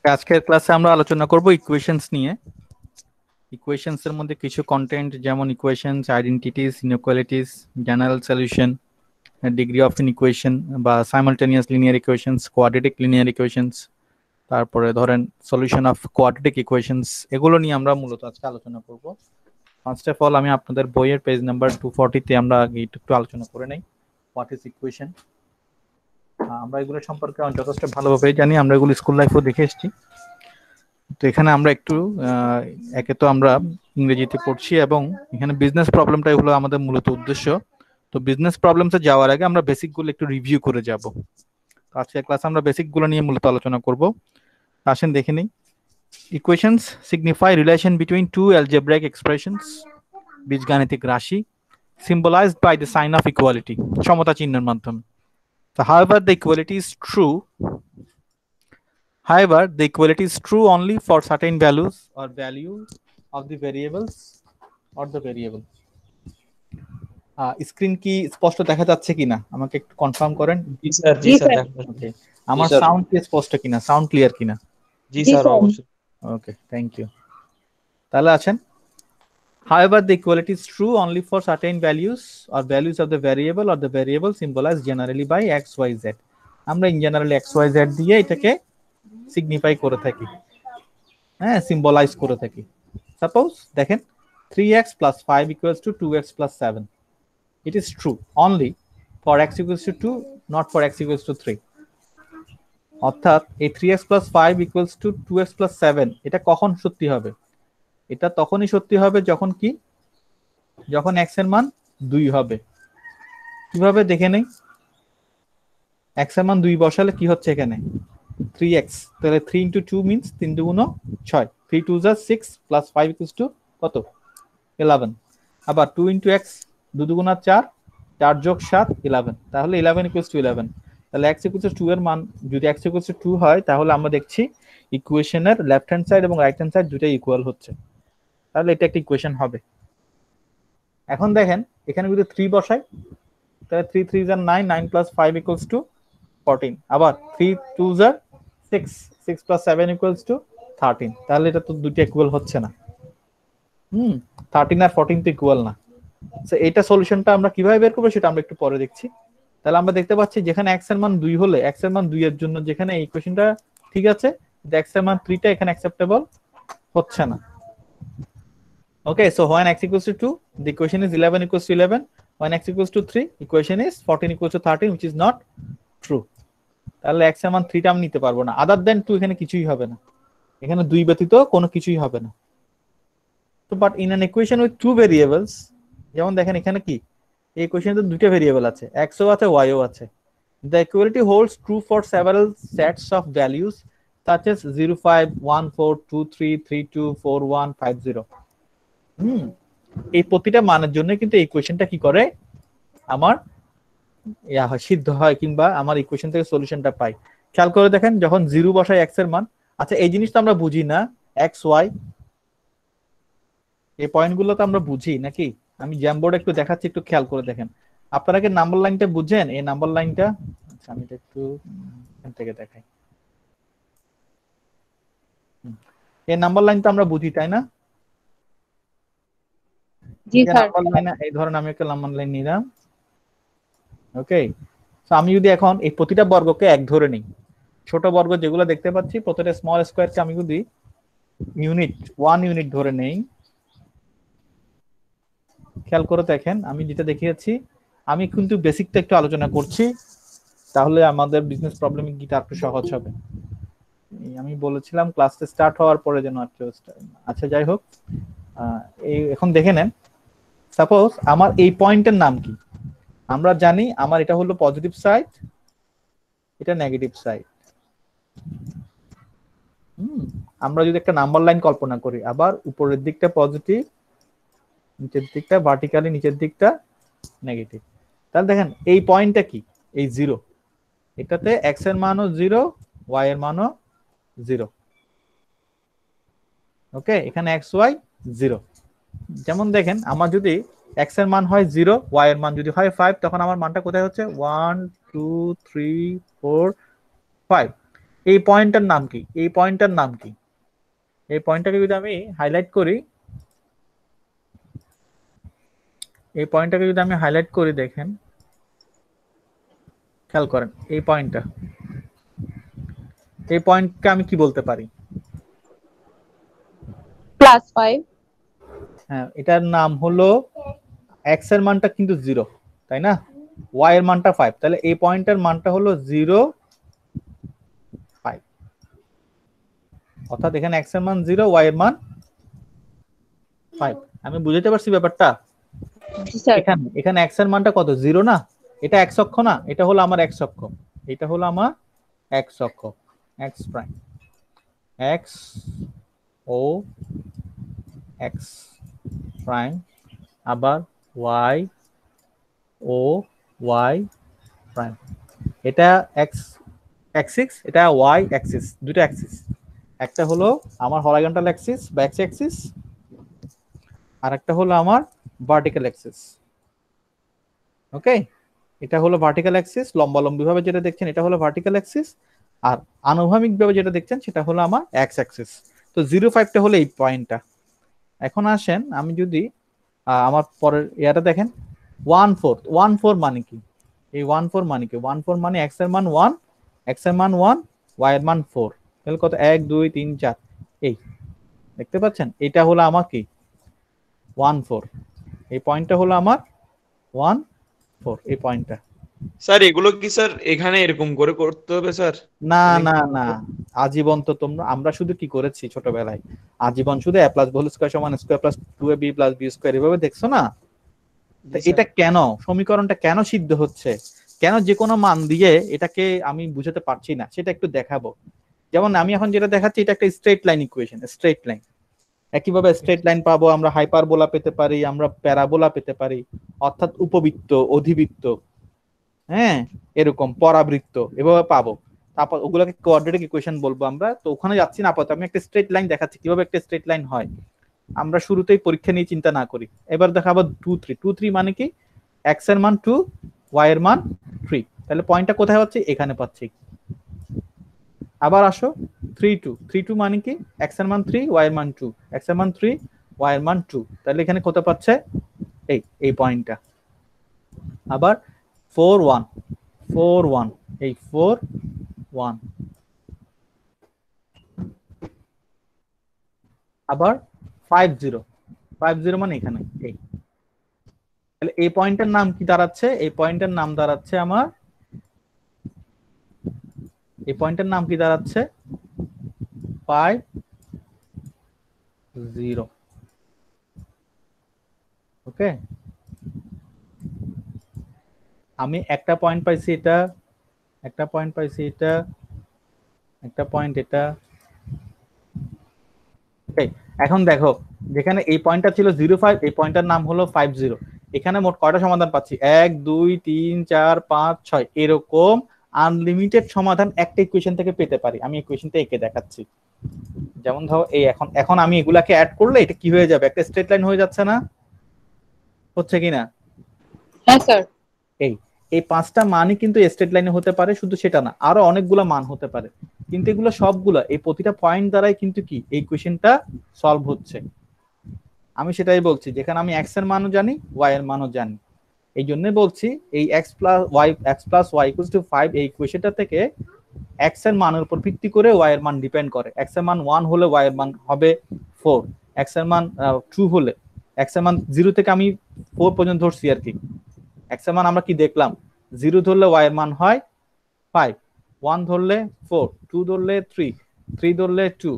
আজকের ক্লাসে আমরা আলোচনা করব ইকুয়েশনস নিয়ে। ইকুয়েশনস এর মধ্যে কিছু কন্টেন্ট যেমন equations, identities, inequalities, general solution, degree of an equation বা simultaneous linear equations, quadratic linear equations, তারপরে ধরেন সলিউশন অফ কোয়াড্রেটিক ইকুয়েশনস, এগুলো নিয়ে আমরা মূলত আজকে আলোচনা করব। ফার্স্ট অফ অল আমি আপনাদের বইয়ের পেজ নাম্বার 240 তে আমরা একটু আলোচনা করে নেই হোয়াট ইজ ইকুয়েশন। আমরা এগুলো সম্পর্কে যথেষ্ট ভালোভাবে জানি, আমরা এগুলো স্কুল লাইফেও দেখে এসেছি। তো এখানে আমরা একটু একে তো আমরা ইংরেজিতে পড়ছি এবং এখানে বিজনেস প্রবলেমটাই হলো আমাদের মূলত উদ্দেশ্য। তো বিজনেস প্রবলেমসে যাওয়ার আগে আমরা বেসিকগুলো একটু রিভিউ করে যাব। আজকের ক্লাসে আমরা বেসিকগুলো নিয়ে মূলত আলোচনা করব। আসেন দেখে নিই। Equations signify relation between two algebraic expressions, বীজগাণিতিক রাশি, symbolized by the sign of equality, সমতা চিহ্নের মাধ্যমে। So however the equality is true, however the equality is true only for certain values or value of the variables or the variable. Screen কি স্পষ্ট দেখা যাচ্ছে কিনা আমাকে একটু কনফার্ম করেন। জি স্যার, জি স্যার। ওকে, আমার সাউন্ড কি স্পষ্ট কিনা, সাউন্ড ক্লিয়ার কিনা? জি স্যার, অবশ্যই। ওকে, থ্যাংক ইউ। তাহলে আছেন, however the equality is true only for certain values or values of the variable or the variable symbolized generally by x y z. আমরা in generally x y z দিয়ে এটাকে signify করে থাকি, হ্যাঁ, symbolise করে থাকি। সাপোজ দেখেন 3x plus 5 equals to 2x plus 7. It is true only for x equals to 2, not for x equals to 3. অর্থাৎ এই 3x plus 5 equals to 2x plus 7 এটা কখন সত্যি হবে? এটা তখনই সত্যি হবে যখন কি, যখন x এর মান 2 হবে। কিভাবে দেখে নেই? x এর মান 2 বসালে কি হচ্ছে এখানে 3x, তাহলে 3 into 2 means 3 2 6, 3 2 is 6 plus 5 equals to কত 11। আবার 2 into x 2 2 4, 4 যোগ 7 11, তাহলে 11 equals to 11। তাহলে x equals to 2 এর মান যদি x equals to 2 হয় তাহলে আমরা দেখছি ইকুয়েশনের লেফট হ্যান্ড সাইড এবং রাইট হ্যান্ড সাইড দুটোই ইকুয়াল হচ্ছে, তাহলে এটা একটা ইকুয়েশন হবে। এখন দেখেন এখানে যদি 3 বসাই তাহলে 3 3 is 9, 9 plus 5 equals to 14, আবার 3 2 is 6, 6 plus 7 equals to 13, তাহলে এটা তো দুটো ইকুয়াল হচ্ছে না। 13 আর 14 তো ইকুয়াল না। সো এটা সলিউশনটা আমরা কিভাবে বের করব সেটা আমরা একটু পরে দেখছি। তাহলে আমরা দেখতে পাচ্ছি যেখানে x এর মান 2 হলে x এর মান 2 এর জন্য যেখানে এই ইকুয়েশনটা ঠিক আছে, x এর মান 3 টা এখানে অ্যাকসেপ্টেবল হচ্ছে না। Okay, so when x equals to 2, the equation is 11 equals to 11. When x equals to 3, equation is 14 equals to 13, which is not true. তাহলে x এর মান 3 টা আমি নিতে পারবো না, আদার দেন 2 এখানে কিছুই হবে না, এখানে 2 ব্যতীত কোনো কিছুই হবে না। তো but in an equation with two variables, যেমন দেখেন এখানে কি এই ইকুয়েশনে তো দুটো ভেরিয়েবল আছে, x ও আছে y ও আছে। The equality holds true for several sets of values such as 0 5 1 4 2 3 3 2 4 1 5 0. এই প্রতিটা মানের জন্য কিন্তু এই ইকুয়েশনটা কি করে আমার সিদ্ধ হয় কিংবা আমার ইকুয়েশন থেকে সলিউশনটা পাই। খেয়াল করে দেখেন যখন 0 বসাই x এর মান, আচ্ছা এই জিনিসটা আমরা বুঝি না, x y এই পয়েন্টগুলো তো আমরা বুঝি নাকি? আমি জ্যামবোর্ড একটু দেখাচ্ছি, একটু খেয়াল করে দেখেন। আপনারা কি নাম্বার লাইনটা বুঝেন? এই নাম্বার লাইনটা আচ্ছা আমি একটু এখান থেকে দেখাই। এই নাম্বার লাইনটা আমরা বুঝি তাই না? জি স্যার। নাম্বার লাইন এই ধরেন আমি একটা নাম্বার লাইন নিলাম, ওকে। সো আমি যদি এখন এই প্রতিটা বর্গকে এক ধরে নিই, ছোট বর্গ যেগুলো দেখতে পাচ্ছি প্রতিটা স্মল স্কয়ারকে আমি যদি ইউনিট 1 ইউনিট ধরে নেই, খেয়াল করে দেখেন আমি যেটা দেখিয়েছি, আমি কিন্তু বেসিকটা একটু আলোচনা করছি, তাহলে আমাদের বিজনেস প্রবলেমিং গিটা একটু সহজ হবে। আমি বলেছিলাম ক্লাসটা স্টার্ট হওয়ার পরে যেন আচ্ছা যাই হোক, এই এখন দেখে নেন, সাপোজ আমার এই পয়েন্টের নাম কি? আমরা জানি আমার এটা হলো পজিটিভ সাইড, এটা নেগেটিভ সাইড। আমরা যদি একটা নাম্বার লাইন কল্পনা করি, আবার উপরের দিকটা পজিটিভ, নিচের দিকটা ভার্টিক্যালি নিচের দিকটা নেগেটিভ, তাহলে দেখেন এই পয়েন্টটা কি? এই 0, এটাতে x এর মানও 0, y এর মানও 0, ওকে। এখানে x y 0। যেমন দেখেন আমার যদি x এর মান হয় 0, y এর মান যদি হয় 5, তখন আমার মানটা কোথায় হচ্ছে 1 2 3 4 5। এই পয়েন্টটার নাম কি? এই পয়েন্টটার নাম কি? এই পয়েন্টটাকে যদি আমি হাইলাইট করি, এই পয়েন্টটাকে যদি আমি হাইলাইট করি, দেখেন, খেয়াল করেন এই পয়েন্টটা, এই পয়েন্টকে আমি কি বলতে পারি? +5। হ্যাঁ, এটার নাম হলো, x এর মানটা কিন্তু 0, তাই না? y এর মানটা 5, তাহলে এই পয়েন্টের মানটা হলো 0, 5। অর্থাৎ এখানে x এর মান 0, y এর মান 5। আমি বুঝাতে পারছি ব্যাপারটা? জি স্যার। এখানে এখানে x এর মানটা কত? 0 না? এটা x অক্ষ না? এটা হলো আমার x অক্ষ, এটা হলো আমার x অক্ষ, x প্রাইম, x ও x প্রাইম, আবার y ও y প্রাইম। এটা x অ্যাক্সিস, এটা y অ্যাক্সিস, দুটো অ্যাক্সিস। একটা হলো আমার হরাইজন্টাল অ্যাক্সিস বা x অ্যাক্সিস, আর একটা হলো আমার ভার্টিক্যাল অ্যাক্সিস। ওকে, এটা হলো ভার্টিক্যাল অ্যাক্সিস, লম্বালম্বিভাবে যেটা দেখছেন এটা হলো ভার্টিক্যাল অ্যাক্সিস, আর আনুভূমিকভাবে যেটা দেখছেন সেটা হলো আমার x অ্যাক্সিস। তো 0.5টা হলো এই পয়েন্টটা। এখন আসেন আমি যদি আমার পরের ইয়াটা দেখেন, 1/4, 1/4 মানে কি? এই 1/4 মানে কি? 1/4 মানে x এর মান 1, x এর মান 1, y এর মান 4, তাহলে কত? 1 2 3 4, এই দেখতে পাচ্ছেন, এটা হলো আমার কি 1/4। এই পয়েন্টটা হলো আমার 1/4, এই পয়েন্টটা। স্যার এগুলো কি স্যার এখানে এরকম করে করতে হবে স্যার? না মানে না না, আজীবন তো তোমরা, আমরা শুধু কি করেছি ছোটবেলায়, আজীবন শুধু a প্লাস হোল স্কয়ার সমান square plus 2ab plus b square এভাবে দেখছো না? তো জি স্যার। এটা কেন, সমীকরণটা কেন সিদ্ধ হচ্ছে, কেন যে কোনো মান দিয়ে এটাকে আমি বুঝাতে পারছি না, সেটা একটু দেখাবো। যেমন আমি এখন যেটা দেখাচ্ছি, এটা একটা straight line equation, straight line. একইভাবে স্ট্রেট লাইন পাবো আমরা, হাইপারবোলা পেতে পারি, আমরা প্যারাবোলা পেতে পারি, অর্থাৎ উপবৃত্ত, অধিবৃত্ত, হ্যাঁ, এরকম পরাবৃত্ত, এভাবে পাবো। তারপর ওগুলোকে কোয়াড্রেটিক ইকুয়েশন বলবো আমরা। তো ওখানে যাচ্ছি না আপাতত, আমি একটা স্ট্রেট লাইন দেখাচ্ছি কিভাবে একটা স্ট্রেট লাইন হয়। আমরা শুরুতেই পরীক্ষা নিয়ে চিন্তা না করি। এবার দেখাবো 2 3, 2 3 মানে কি? x এর মান 2, y এর মান 3, তাহলে পয়েন্টটা কোথায় হচ্ছে? এখানে পাচ্ছি। আবার আসো 3 2, 3 2 মানে কি? x এর মান 3, y এর মান 2, x এর মান 3, y এর মান 2, তাহলে এখানে কোথায় পাচ্ছে? এই পয়েন্টটা। আবার 4 1, 4 1, এই 4 1, আবার 5 0, 5 0 মানে এখানে এই। তাহলে এই পয়েন্টের নাম কি দাঁড়াচ্ছে? এই পয়েন্টের নাম দাঁড়াচ্ছে আমার, এই পয়েন্টের নাম কি দাঁড়াচ্ছে? 5 0। ওকে, আমি একটা পয়েন্ট পাইছি এটা, একটা পয়েন্ট পাইছি এটা, একটা পয়েন্ট এটা। ওকে, এখন দেখো, যেখানে এই পয়েন্টটা ছিল 05, এই পয়েন্টটার নাম হলো 50। এখানে মোট কয়টা সমাধান পাচ্ছি? 1 2 3 4 5 6, এরকম আনলিমিটেড সমাধান একটা ইকুয়েশন থেকে পেতে পারি। আমি ইকুয়েশনটা এঁকে দেখাচ্ছি। যেমন ধরো এই এখন এখন আমি এগুলাকে অ্যাড করলে এটা কি হয়ে যাবে? একটা স্ট্রেট লাইন হয়ে যাচ্ছে না? হচ্ছে কিনা? হ্যাঁ স্যার। এই এই 5টা মানই কিন্তু স্ট্রেট লাইনে হতে পারে, শুধু সেটা না, আরো অনেকগুলো মান হতে পারে। কিন্তু এগুলো সবগুলো এই প্রতিটা পয়েন্ট দ্বারাই কিন্তু কি এই ইকুয়েশনটা সলভ হচ্ছে। আমি সেটাই বলছি, যেখানে আমি x এর মানও জানি, y এর মানও জানি। এই জন্য বলছি এই x plus y equals to 5 এই ইকুয়েশনটা থেকে x এর মানের উপর ভিত্তি করে y এর মান ডিপেন্ড করে। x এর মান 1 হলে y এর মান হবে 4, x এর মান 2 হলে, x এর মান 0 থেকে আমি 4 পর্যন্ত ধরছি আর কি। x এর মান আমরা কি দেখলাম? 0 ধরলে y এর মান হয় 5, 1 ধরলে 4, 2 ধরলে 3, 3 ধরলে 2,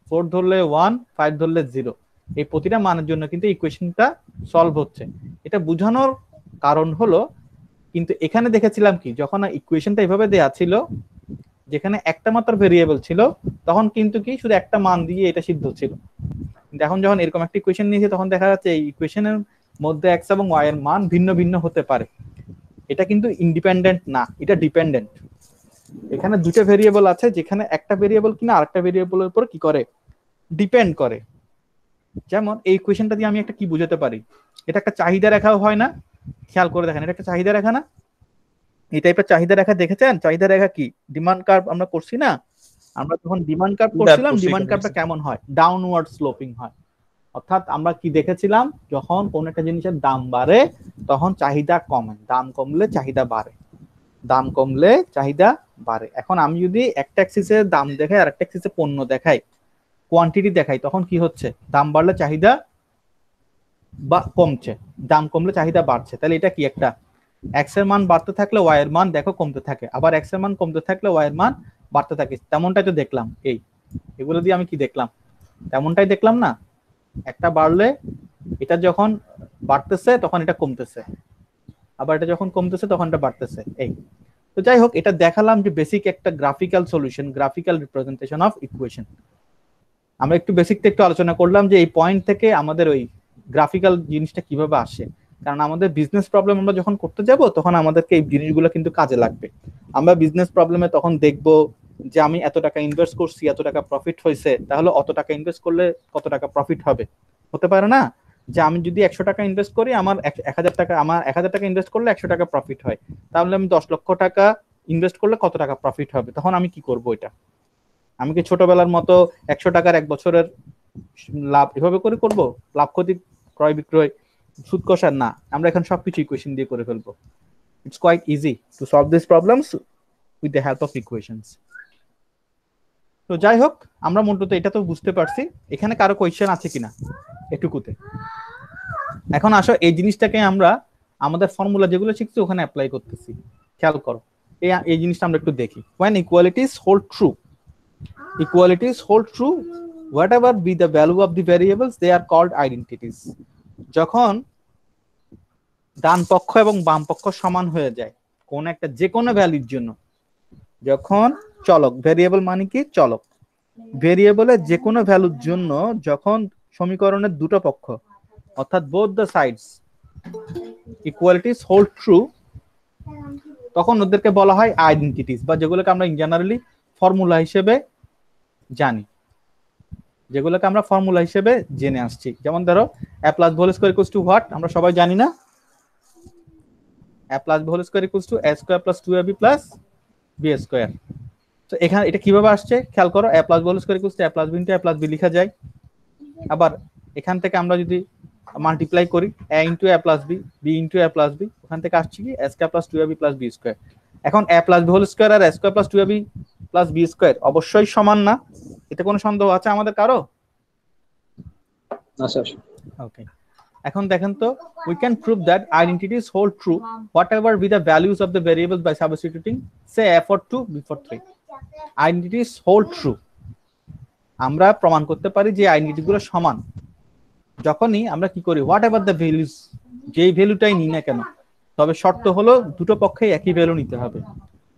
4 ধরলে 1, 5 ধরলে 0। এই প্রতিটা মানের জন্য কিন্তু ইকুয়েশনটা সলভ হচ্ছে। এটা বোঝানোর কারণ হলো, কিন্তু এখানে দেখেছিলাম কি, যখন ইকুয়েশনটা এভাবে দেয়া ছিল, যেখানে একটা মাত্র ভেরিয়েবল ছিল, তখন কিন্তু কি শুধু একটা মান দিয়ে এটা সিদ্ধ ছিল। কিন্তু এখন যখন এরকম একটা ইকুয়েশন নিয়েছে, তখন দেখা যাচ্ছে এই ইকুয়েশনের মধ্যে x এবং y এর মান ভিন্ন ভিন্ন হতে পারে। এটা কিন্তু ইন্ডিপেন্ডেন্ট না, এটা ডিপেন্ডেন্ট। এখানে দুটো ভেরিয়েবল আছে, যেখানে একটা ভেরিয়েবল কিনা আরেকটা ভেরিয়েবলের উপর কি করে? ডিপেন্ড করে। যেমন এই ইকুয়েশনটা দিয়ে আমি একটা কি বুঝাতে পারি? এটা একটা চাহিদা রেখাও হয় না? খেয়াল করে দেখেন, এটা একটা চাহিদা রেখা না? এই টাইপের চাহিদা রেখা দেখেছেন? চাহিদা রেখা কি ডিমান্ড কার্ভ আমরা করছি না? আমরা যখন ডিমান্ড কার্ভ That করছিলাম, proceed ডিমান্ড কার্ভটা হয়েছে। কেমন হয়? ডাউনওয়ার্ড স্লোপিং হয়। অর্থাৎ আমরা কি দেখেছিলাম, যখন কোন একটা জিনিসের দাম বাড়ে তখন চাহিদা কমে, দাম কমলে চাহিদা বাড়ে, দাম কমলে চাহিদা বাড়ে। এখন আমি যদি একটা অ্যাক্সিসে দাম দেখাই আর একটা অ্যাক্সিসে পণ্য দেখাই, কোয়ান্টিটি দেখাই, তখন কি হচ্ছে? দাম বাড়লে চাহিদা বা কমছে, দাম কমলে চাহিদা বাড়ছে। তাহলে এটা কি? একটা এক্স এর মান বাড়তে থাকলে ওয়াই এর মান দেখো কমতে থাকে, আবার এক্স এর মান কমতে থাকলে ওয়াই এর মান বাড়তে থাকে। তেমনটাই তো দেখলাম। এগুলো দিয়ে আমি কি দেখলাম? তেমনটাই দেখলাম না? একটা বাড়লে এটা যখন বাড়তেছে তখন এটা কমতেছে, আবার এটা যখন কমতেছে তখন এটা বাড়তেছে। তো যাই হোক, এটা দেখালাম যে বেসিক একটা graphical solution, graphical representation of equation. আমরা একটু বেসিকটা একটু আলোচনা করলাম যে এই পয়েন্ট থেকে আমাদের ওই গ্রাফিক্যাল জিনিসটা কিভাবে আসে। কারণ আমাদের বিজনেস প্রবলেম আমরা যখন করতে যাব তখন আমাদেরকে এই জিনিসগুলো কিন্তু কাজে লাগবে। আমরা বিজনেস প্রবলেমে তখন দেখব যে আমি এত টাকা ইনভেস্ট করছি, এত টাকা প্রফিট হয়েছে, তাহলে অত টাকা ইনভেস্ট করলে কত টাকা প্রফিট হবে। হতে পারে না যে আমি যদি 100 টাকা ইনভেস্ট করি, আমার 1000 টাকা, আমার 1000 টাকা ইনভেস্ট করলে 100 টাকা প্রফিট হয়, তাহলে আমি 10 লক্ষ টাকা ইনভেস্ট করলে কত টাকা প্রফিট হবে। তখন আমি কি করব? এটা আমি কি ছোটবেলার মতো 100 টাকার 1 বছরের লাভ এভাবে করে করব? লাভ ক্ষতি, ক্রয় বিক্রয়, সুদ কষার না, আমরা এখন সবকিছু ইকুয়েশন দিয়ে করে ফেলবো। It's quite easy to solve this problems with the help of equations. তো যাই হোক, আমরা মূলত এটা তো বুঝতে পারছি। এখানে কারো কোয়েশ্চেন আছে কিনা এটুকুতে? এখন আসো এই জিনিসটাকে আমরা আমাদের ফর্মুলা যেগুলো শিখছি ওখানে অ্যাপ্লাই করতেছি। খেয়াল করো, এই জিনিসটা আমরা একটু দেখি। when equalities hold true, equalities hold true whatever be the value of the variables, they are called identities. যখন ডান পক্ষ এবং বাম পক্ষ সমান হয়ে যায় কোন একটা যে কোনো ভ্যালুর জন্য, যখন চলক, ভেরিয়েবল মানে কি? চলক, ভেরিয়েবলের যে কোনো ভ্যালুর জন্য যখন সমীকরণের দুটো পক্ষ অর্থাৎ both the sides equalities hold true, তখন ওদেরকে বলা হয় আইডেন্টিটিস, বা যেগুলোকে আমরা জেনারেলি ফর্মুলা হিসেবে জানি, যেগুলোকে আমরা ফর্মুলা হিসেবে জেনে আসছি। যেমন ধরো a plus b whole square equals to what, আমরা সবাই জানি না? a plus b whole square equals to a square plus 2ab plus b square। তো এখানে এটা কিভাবে আসছে খেয়াল করো, a plus b whole square equals to a plus b into a plus b লেখা যায়। আবার এখান থেকে আমরা যদি মাল্টিপ্লাই করি a into a plus b, b into a plus b, ওখান থেকে আসছে কি a square plus 2ab plus b square। এখন a plus b whole square R a square plus 2ab plus b square অবশ্যই সমান না, এতে কোনো সন্দেহ আছে আমাদের কারো? না স্যার। ওকে, এখন দেখেন তো, we can prove that identities hold true whatever be the values of the variables by substituting say a for 2 b for 3. Identities hold true, আমরা প্রমাণ করতে পারি যে আইডেন্টিটি গুলো সমান যখনই আমরা কি করি whatever the values, যেই ভ্যালুটাই নিই না কেন, তবে শর্ত হলো দুটো পক্ষেই একই ভ্যালু নিতে হবে।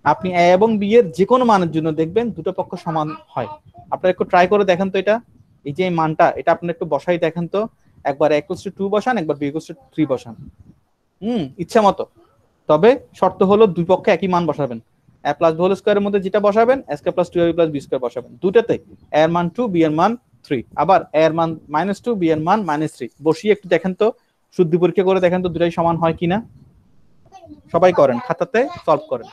আপনি a এবং b এর যে কোনো মানের জন্য দেখবেন দুটো পক্ষ সমান হয়। আপনারা একটু ট্রাই করে দেখেন তো, এটা এই যে মানটা, এটা আপনারা একটু বসাই দেখেন তো, একবার a equals to 2 বসান, একবার b equals to 3 বসান, ইচ্ছা মতো। তবে শর্ত হলো দুই পক্ষে একই মান বসাবেন। a plus b whole square এর মধ্যে যেটা বসাবেন a square plus 2ab plus b square বসাবেন, দুটাতে a এর মান 2, b এর মান 3, আবার a এর মান -2, b এর মান -3 বসিয়ে একটু দেখেন তো, শুদ্ধি পরীক্ষা করে দেখেন তো দুটাই সমান হয় কিনা। সবাই করেন, খাতাতে সলভ করেন।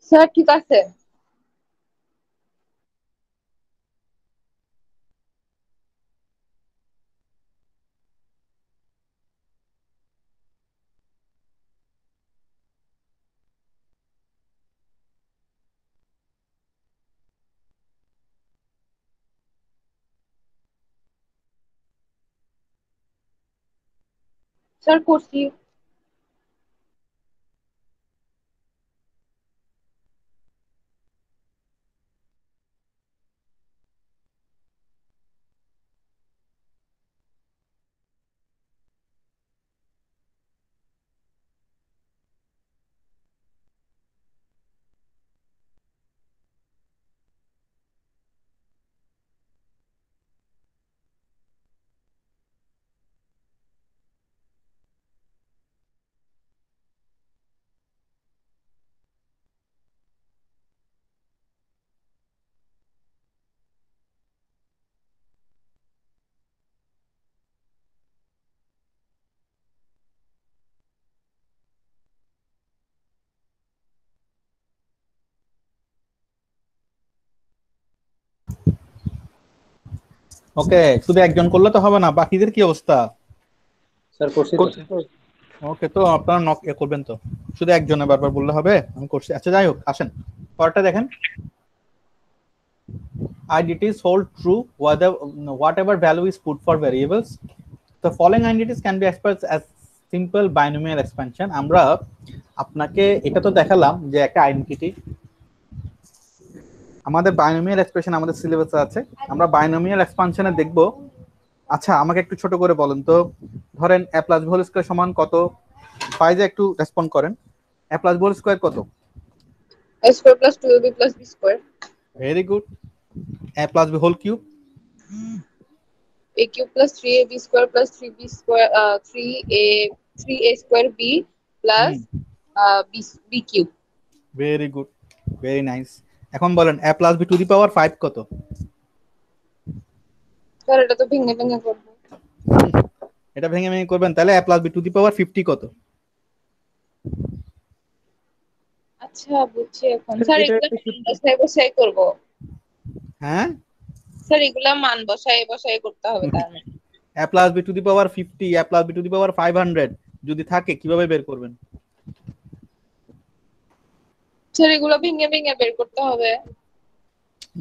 স্যার ঠিক আছে। স্যার করছি। ওকে, শুধু একজন করলে তো হবে না, বাকিদের কি অবস্থা? স্যার করছি তো। ওকে, তো আপনারা নক করবেন তো, শুধু একজনে বারবার বললে হবে আমি করছি। আচ্ছা যাই হোক, আসেন পরেরটা দেখেন। Identities hold true whether whatever value is put for variables. The following identities can be expressed as simple binomial expansion. আমরা আপনাকে এটা তো দেখালাম যে একটা আইডেন্টিটি, আমাদের বাইনোমিয়াল এক্সপ্রেশন আমাদের সিলেবাসে আছে, আমরা বাইনোমিয়াল এক্সপানশনে দেখব। আচ্ছা আমাকে একটু ছোট করে বলেন তো, ধরেন a plus b whole square সমান কত? ফাইজে একটু রেসপন্ড করেন। a plus b whole square কত? a square plus 2ab plus b square. Very good. a plus b whole cube? A cube plus 3ab square plus 3b square 3a square b plus b cube. Very good, very nice. এখন বলেন a plus b to the power 5 কত? Sir এটা তো ভেঙে ভেঙে করব। এটা ভেঙে ভেঙে করবেন, তাহলে a plus b to the power 50 কত? আচ্ছা বুঝছি এখন। স্যার এগুলা মান বসাই বসাই করব। হ্যাঁ স্যার এগুলা মান বসাই বসাই করতে হবে তার মানে। a plus b to the power 50, a plus b to the power 500 যদি থাকে কিভাবে বের করবেন? স্যার এগুলা ভেঙে ভেঙে বের করতে হবে।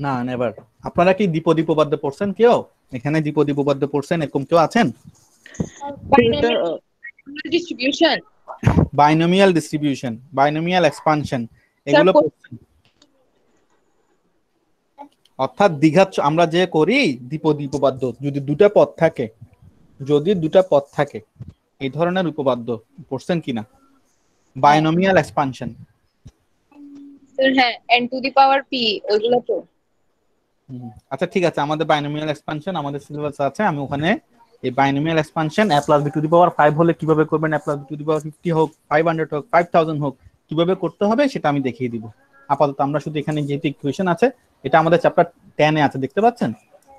না, নেভার। আপনারা কি দ্বিপদী উপপাদ্য পড়ছেন কেউ? এখানে দ্বিপদী উপপাদ্য পড়ছেন এরকম কেউ আছেন? Distribution, binomial distribution, binomial expansion, এগুলো পড়ছেন? অর্থাৎ দ্বিঘাত আমরা যে করি দ্বিপদী উপপাদ্য, যদি দুটো পদ থাকে, যদি দুটো পদ থাকে, এই ধরনের উপপাদ্য পড়ছেন কিনা? Binomial expansion. স্যার হ্যাঁ n two the power p ওইগুলো তো। আচ্ছা ঠিক আছে, আমাদের বাইনোমিয়াল এক্সপানশন আমাদের সিলেবাস আছে, আমি ওখানে এই binomial expansion a plus b to the power 5 হলে কিভাবে করবেন, a plus b to the power 50 হোক, 500 হোক, 5000 হোক, কিভাবে করতে হবে সেটা আমি দেখিয়ে দিব। আপাতত আমরা শুধু এখানে যেহেতু ইকুয়েশন আছে, এটা আমাদের চ্যাপ্টার 10 এ আছে, দেখতে পাচ্ছেন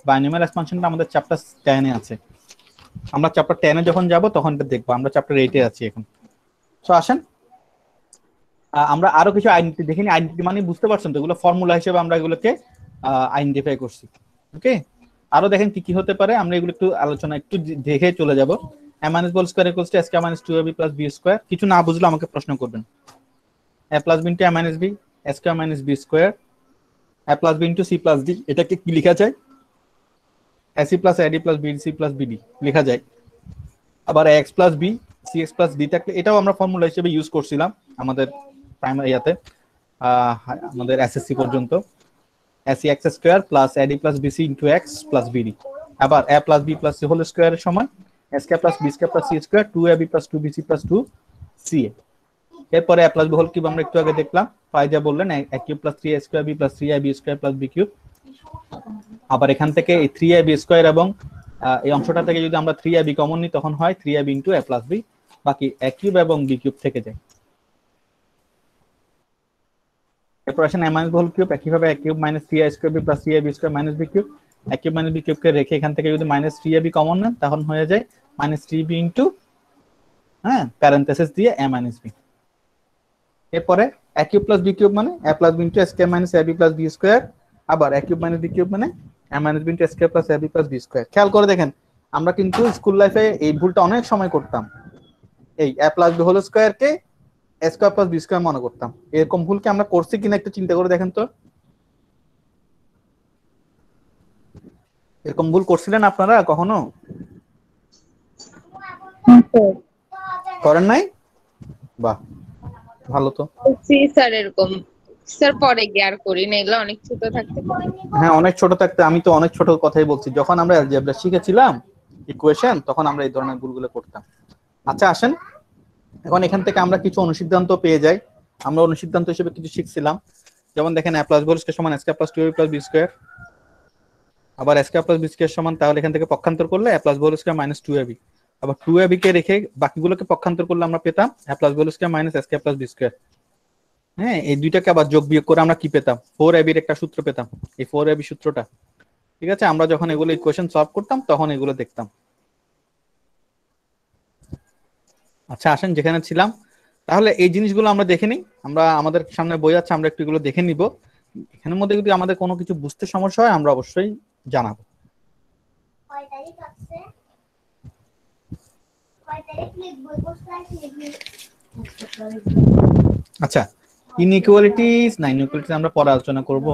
বাইনোমিয়াল এক্সপানশনটা আমাদের চ্যাপ্টার 10 এ আছে। আমরা চ্যাপ্টার 10 এ যখন যাব তখন এটা দেখব, আমরা চ্যাপ্টার 8 এ আছি এখন। সো আসেন আমরা আরো কিছু আইডেন্টিটি দেখিনি। আইডেন্টিটি মানে বুঝতে পারছেন তো, এগুলো ফর্মুলা হিসেবে আমরা এগুলোকে আইডেন্টিফাই করছি। ওকে, আরো দেখেন কি কি হতে পারে, আমরা এগুলো একটু আলোচনা একটু দেখে চলে যাব। a minus b square equals to s square minus 2ab plus b square। কিছু না বুঝলে আমাকে প্রশ্ন করবেন। a plus b into a minus b, s square minus b square, a plus b into c plus d, এটাকে কি লেখা যায়? ac plus ad plus bc plus bd লেখা যায়। আবার x plus b cx plus d থাকলে এটাও আমরা ফর্মুলা হিসেবে ইউজ করছিলাম আমাদের প্রাইমারি ইয়াতে, আমাদের এসএসসি পর্যন্ত। ac(x square plus ad plus bc into x plus bd। আবার a plus b plus c whole square এর সমান a square plus b square plus c square 2ab plus 2bc plus 2ca। এরপরে a plus b whole cube আমরা একটু আগে দেখলাম, ফায়দা বললেন a cube plus 3a square b plus 3ab square plus b cube। আবার এখান থেকে এই 3ab square এবং এই অংশটা থেকে যদি আমরা 3ab কমন নিই তখন হয় 3ab into a plus b, বাকি a cube এবং b cube থেকে যায়। এরপর আসেন a minus b whole cube, একইভাবে a cube minus 3a square b plus 3ab square minus b cube। a cube minus b cube কে রেখে এখান থেকে যদি minus 3ab কমন নেন তখন হয়ে যায় minus 3b into প্যারেনথেসিস দিয়ে a minus b। এরপরে a cube plus b cube মানে a plus b into a square minus ab plus b square, আবার a cube minus b cube মানে a minus b into a square plus ab plus b square। খেয়াল করে দেখেন, আমরা কিন্তু school লাইফে এই ভুলটা অনেক সময় করতাম, এই a plus b whole square K a square plus b square মনে করতাম। এরকম ভুল কি আমরা করছি কিনা একটু চিন্তা করে দেখেন তো। এরকম ভুল করছিলেন আপনারা কখনো? করেন নাই? বাহ, ভালো তো। স্যার এরকম স্যার পরে গিয়ে আর করি না, এগুলো অনেক ছোট থাকতে পারে। হ্যাঁ অনেক ছোট থাকতে, আমি তো অনেক ছোট কথাই বলছি, যখন আমরা অ্যালজেব্রা শিখেছিলাম ইকুয়েশন তখন আমরা এই ধরনের ভুলগুলো করতাম। আচ্ছা আসেন এখন এখান থেকে আমরা কিছু অনুসিদ্ধান্ত পেয়ে যাই। আমরা অনুসিদ্ধান্ত হিসেবে কিছু শিখছিলাম, যেমন দেখেন a plus b whole square সমান a square plus 2ab plus b square, আবার a square plus b square সমান, তাহলে এখান থেকে পক্ষান্তর করলে a plus b whole square minus 2ab, আবার 2ab কে রেখে বাকিগুলোকে পক্ষান্তর করলে আমরা পেতাম a plus b whole square minus a square plus b square। হ্যাঁ, এই দুইটাকে আবার যোগ বিয়োগ করে আমরা কি পেতাম? 4ab এর একটা সূত্র পেতাম, এই 4ab সূত্রটা। ঠিক আছে, আমরা যখন এগুলো ইকুয়েশন সলভ করতাম তখন এগুলো দেখতাম। আচ্ছা আসেন যেখানে ছিলাম, তাহলে এই জিনিসগুলো আমরা দেখে নিই। আমরা আমাদের সামনে বই আছে, আমরা একটু এগুলো দেখে নিব। এখানের মধ্যে যদি আমাদের কোনো কিছু বুঝতে সমস্যা হয় আমরা অবশ্যই জানাবো। আচ্ছা, ইনইকুয়ালিটিস না, ইনইকুয়ালিটিস আমরা পরে আলোচনা করব।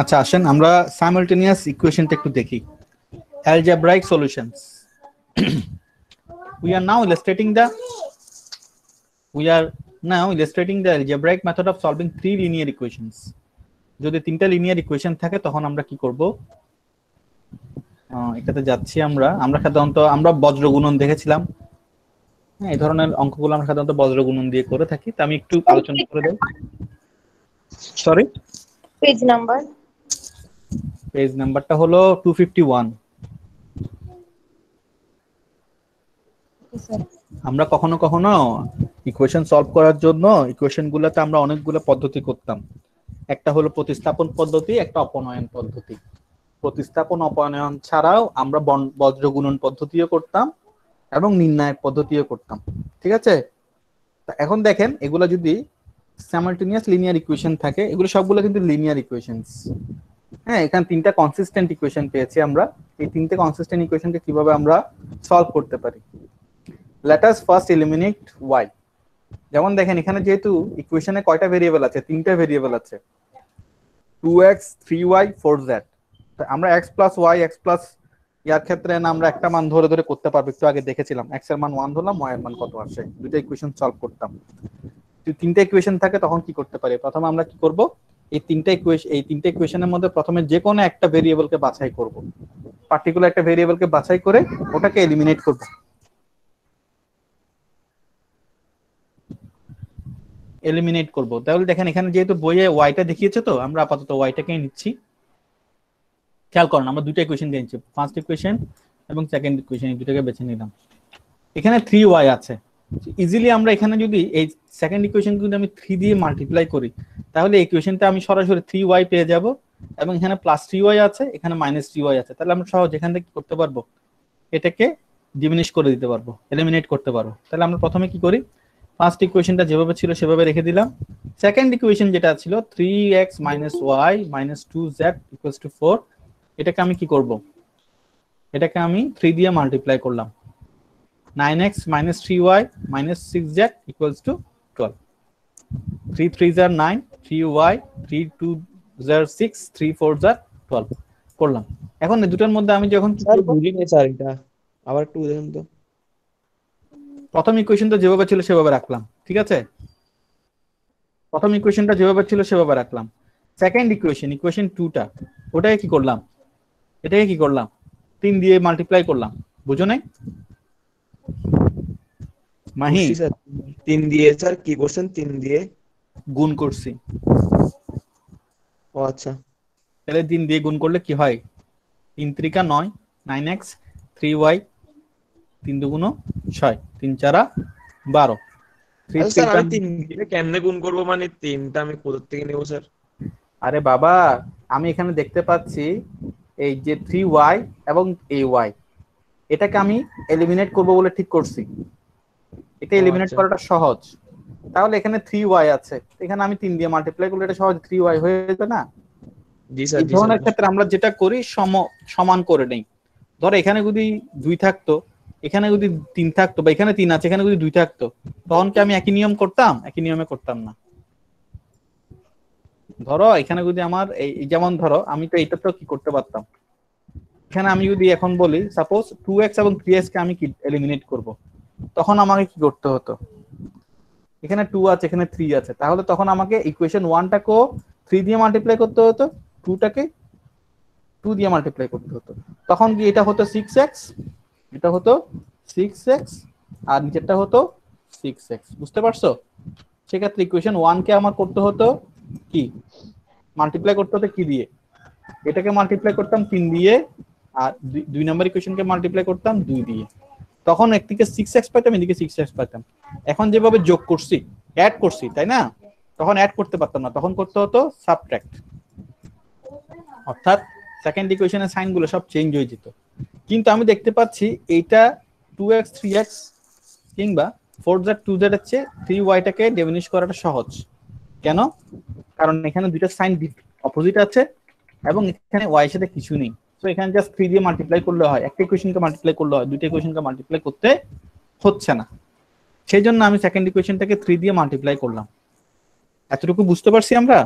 আচ্ছা, আসেন আমরা সাইমালটেনিয়াস ইকুয়েশনটা একটু দেখি। algebraic solutions. we are now illustrating the algebraic method of solving three linear equations. যদি তিনটা লিনিয়ার ইকুয়েশন থাকে তখন আমরা কি করব, এটাতে যাচ্ছি আমরা সাধারণত আমরা বজ্র গুণন দেখেছিলাম। হ্যাঁ, এই ধরনের অঙ্কগুলো আমরা সাধারণত বজ্র গুণন দিয়ে করে থাকি। তো আমি একটু আলোচনা করে দেই। সরি, পেজ নাম্বারটা হলো 251। আমরা কখনো কখনো ইকুয়েশন সলভ করার জন্য ইকুয়েশনগুলোতে আমরা অনেকগুলো পদ্ধতি করতাম। একটা হলো প্রতিস্থাপন পদ্ধতি, একটা অপনয়ন পদ্ধতি। প্রতিস্থাপন অপনয়ন ছাড়াও আমরা বজ্র গুণন পদ্ধতিও করতাম এবং নির্ণায়ক পদ্ধতিও করতাম। ঠিক আছে, এখন দেখেন এগুলো যদি সাইমালটেনিয়াস লিনিয়ার ইকুয়েশন থাকে, এগুলো সবগুলো কিন্তু লিনিয়ার ইকুয়েশনস। হ্যাঁ, এখানে তিনটা কনসিস্টেন্ট ইকুয়েশন পেয়েছি আমরা। এই তিনটে কনসিস্টেন্ট ইকুয়েশনকে কিভাবে আমরা সলভ করতে পারি। let us first eliminate y। যেমন দেখেন এখানে যেহেতু ইকুয়েশনে কয়টা ভেরিয়েবল আছে, তিনটা ভেরিয়েবল আছে, 2x 3y 4z। আমরা x plus y x plus ইয়ার ক্ষেত্রে না আমরা একটা মান ধরে ধরে করতে পারবো। একটু আগে দেখেছিলাম x এর মান 1 ধরলাম, y এর মান কত আসে, দুটো ইকুয়েশন সলভ করতাম। যদি তিনটা ইকুয়েশন থাকে তখন কি করতে পারি, প্রথমে আমরা কি করব, এই তিনটা ইকুয়েশনের মধ্যে প্রথমে যে কোনো একটা ভেরিয়েবলকে বাছাই করব, পার্টিকুলার একটা ভেরিয়েবলকে বাছাই করে ওটাকে এলিমিনেট করব। তাহলে দেখেন এখানে যেহেতু বইয়ে ওয়াইটা দেখিয়েছে, তো আমরা আপাতত ওয়াইটাকেই নিচ্ছি। খেয়াল করেন আমরা দুটো ইকুয়েশন দিয়েছি, ফার্স্ট ইকুয়েশন এবং সেকেন্ড ইকুয়েশন, এই দুটোকে বেছে নিলাম। এখানে 3y আছে, ইজিলি আমরা এখানে যদি এই সেকেন্ড ইকুয়েশন যদি আমি 3 দিয়ে মাল্টিপ্লাই করি, তাহলে এই ইকুয়েশনটা আমি সরাসরি 3y পেয়ে যাব, এবং এখানে প্লাস 3y আছে, এখানে মাইনাস 3y আছে। তাহলে আমরা সহজ এখান থেকে কি করতে পারবো, এটাকে ডিমিনিশ করে দিতে পারবো, এলিমিনেট করতে পারবো। তাহলে আমরা প্রথমে কি করি, ফার্স্ট ইকুয়েশনটা যেভাবে ছিল সেভাবে রেখে দিলাম। সেকেন্ড ইকুয়েশন যেটা ছিল 3x - y - 2z = 4, এটাকে আমি কি করব, এটাকে আমি 3 দিয়ে মাল্টিপ্লাই করলাম। 9x - 3y - 6z = 12। 3 3s are 9, 3y, 3 2s are 6, 3 4s are 12 করলাম। এখন এই দুটোর মধ্যে আমি যখন স্যার বুঝিনি স্যার, এটা আবার একটু দেখুন তো। প্রথম ইকুয়েশনটা যেভাবে ছিল সেভাবে রাখলাম, ঠিক আছে, প্রথম ইকুয়েশনটা যেভাবে ছিল সেভাবে রাখলাম। সেকেন্ড ইকুয়েশন 2টা, ওটাকে কি করলাম, এটাকে কি করলাম, 3 দিয়ে মাল্টিপ্লাই করলাম। বুঝো নাই মাহি? বুঝছি স্যার, 3 দিয়ে স্যার কি করছেন, 3 দিয়ে গুণ করছি। ও আচ্ছা, তাহলে 3 দিয়ে গুণ করলে কি হয়, 3 3 কা 9, 9x 3y 3 2 6, 3 4 12। স্যার আমি 3 দিয়ে কেমনে গুণ করব, মানে 3টা আমি কোথা থেকে নেব স্যার? আরে বাবা, আমি এখানে দেখতে পাচ্ছি এই যে 3y এবং এই y, এটাকে আমি এলিমিনেট করব বলে ঠিক করছি। এটা এলিমিনেট করাটা সহজ। তাহলে এখানে 3y আছে, এখানে আমি 3 দিয়ে মাল্টিপ্লাই করলে এটা সহজ 3y হয়ে যাবে না? জি স্যার। এই ধরনের ক্ষেত্রে আমরা যেটা করি সমান করে নেই। ধর এখানে যদি 2 থাকতো, এখানে যদি 3 থাকতো, বা এখানে 3 আছে এখানে যদি 2 থাকতো, তখন কি আমি একই নিয়ম করতাম? একই নিয়মে করতাম না। ধরো এখানে যদি আমার এই যেমন ধরো আমি তো এটা তো কি করতে পারতাম, এখানে আমি যদি এখন বলি সাপোজ 2x এবং 3x কে আমি কি এলিমিনেট করব, তখন আমাকে কি করতে হতো, এখানে 2 আছে এখানে 3 আছে, তাহলে তখন আমাকে ইকুয়েশন 1টাকে 3 দিয়ে মাল্টিপ্লাই করতে হতো, 2টাকে 2 দিয়ে মাল্টিপ্লাই করতে হতো। তখন কি এটা হতো 6x, এটা হতো 6x, আর নিচেরটা হতো 6x। বুঝতে পারছো? সেক্ষেত্রে ইকুয়েশন 1 কে আমার করতে হতো কি, মাল্টিপ্লাই করতে হতো কি দিয়ে, এটাকে মাল্টিপ্লাই করতাম 3 দিয়ে, আর 2 নম্বর ইকুয়েশনকে মাল্টিপ্লাই করতাম 2 দিয়ে। তখন একদিকে 6x পাইতাম, এদিকে 6x পাইতাম। এখন যেভাবে যোগ করছি, অ্যাড করছি, তাই না? তখন অ্যাড করতে পারতাম না, তখন করতে হতো সাবট্রাক্ট, অর্থাৎ সেকেন্ড ইকুয়েশনের সাইনগুলো সব চেঞ্জ হয়ে যেত। কিন্তু আমি দেখতে পাচ্ছি এইটা 2x 3x কিংবা 4z 2z এর চেয়ে 3y-টাকে ডেফিনিশ করাটা সহজ। কেন? কারণ এখানে দুইটা সাইন অপোজিট আছে এবং এখানে y এর সাথে কিছু নেই। তো এখানে জাস্ট 3 দিয়ে মাল্টিপ্লাই করলে হয়, একটা ইকুয়েশনকে মাল্টিপ্লাই করলে হয়, দুইটা ইকুয়েশনকে মাল্টিপ্লাই করতে হচ্ছে না। সেই জন্য আমি সেকেন্ড ইকুয়েশনটাকে 3 দিয়ে মাল্টিপ্লাই করলাম। এতটুকু বুঝতে পারছি আমরা?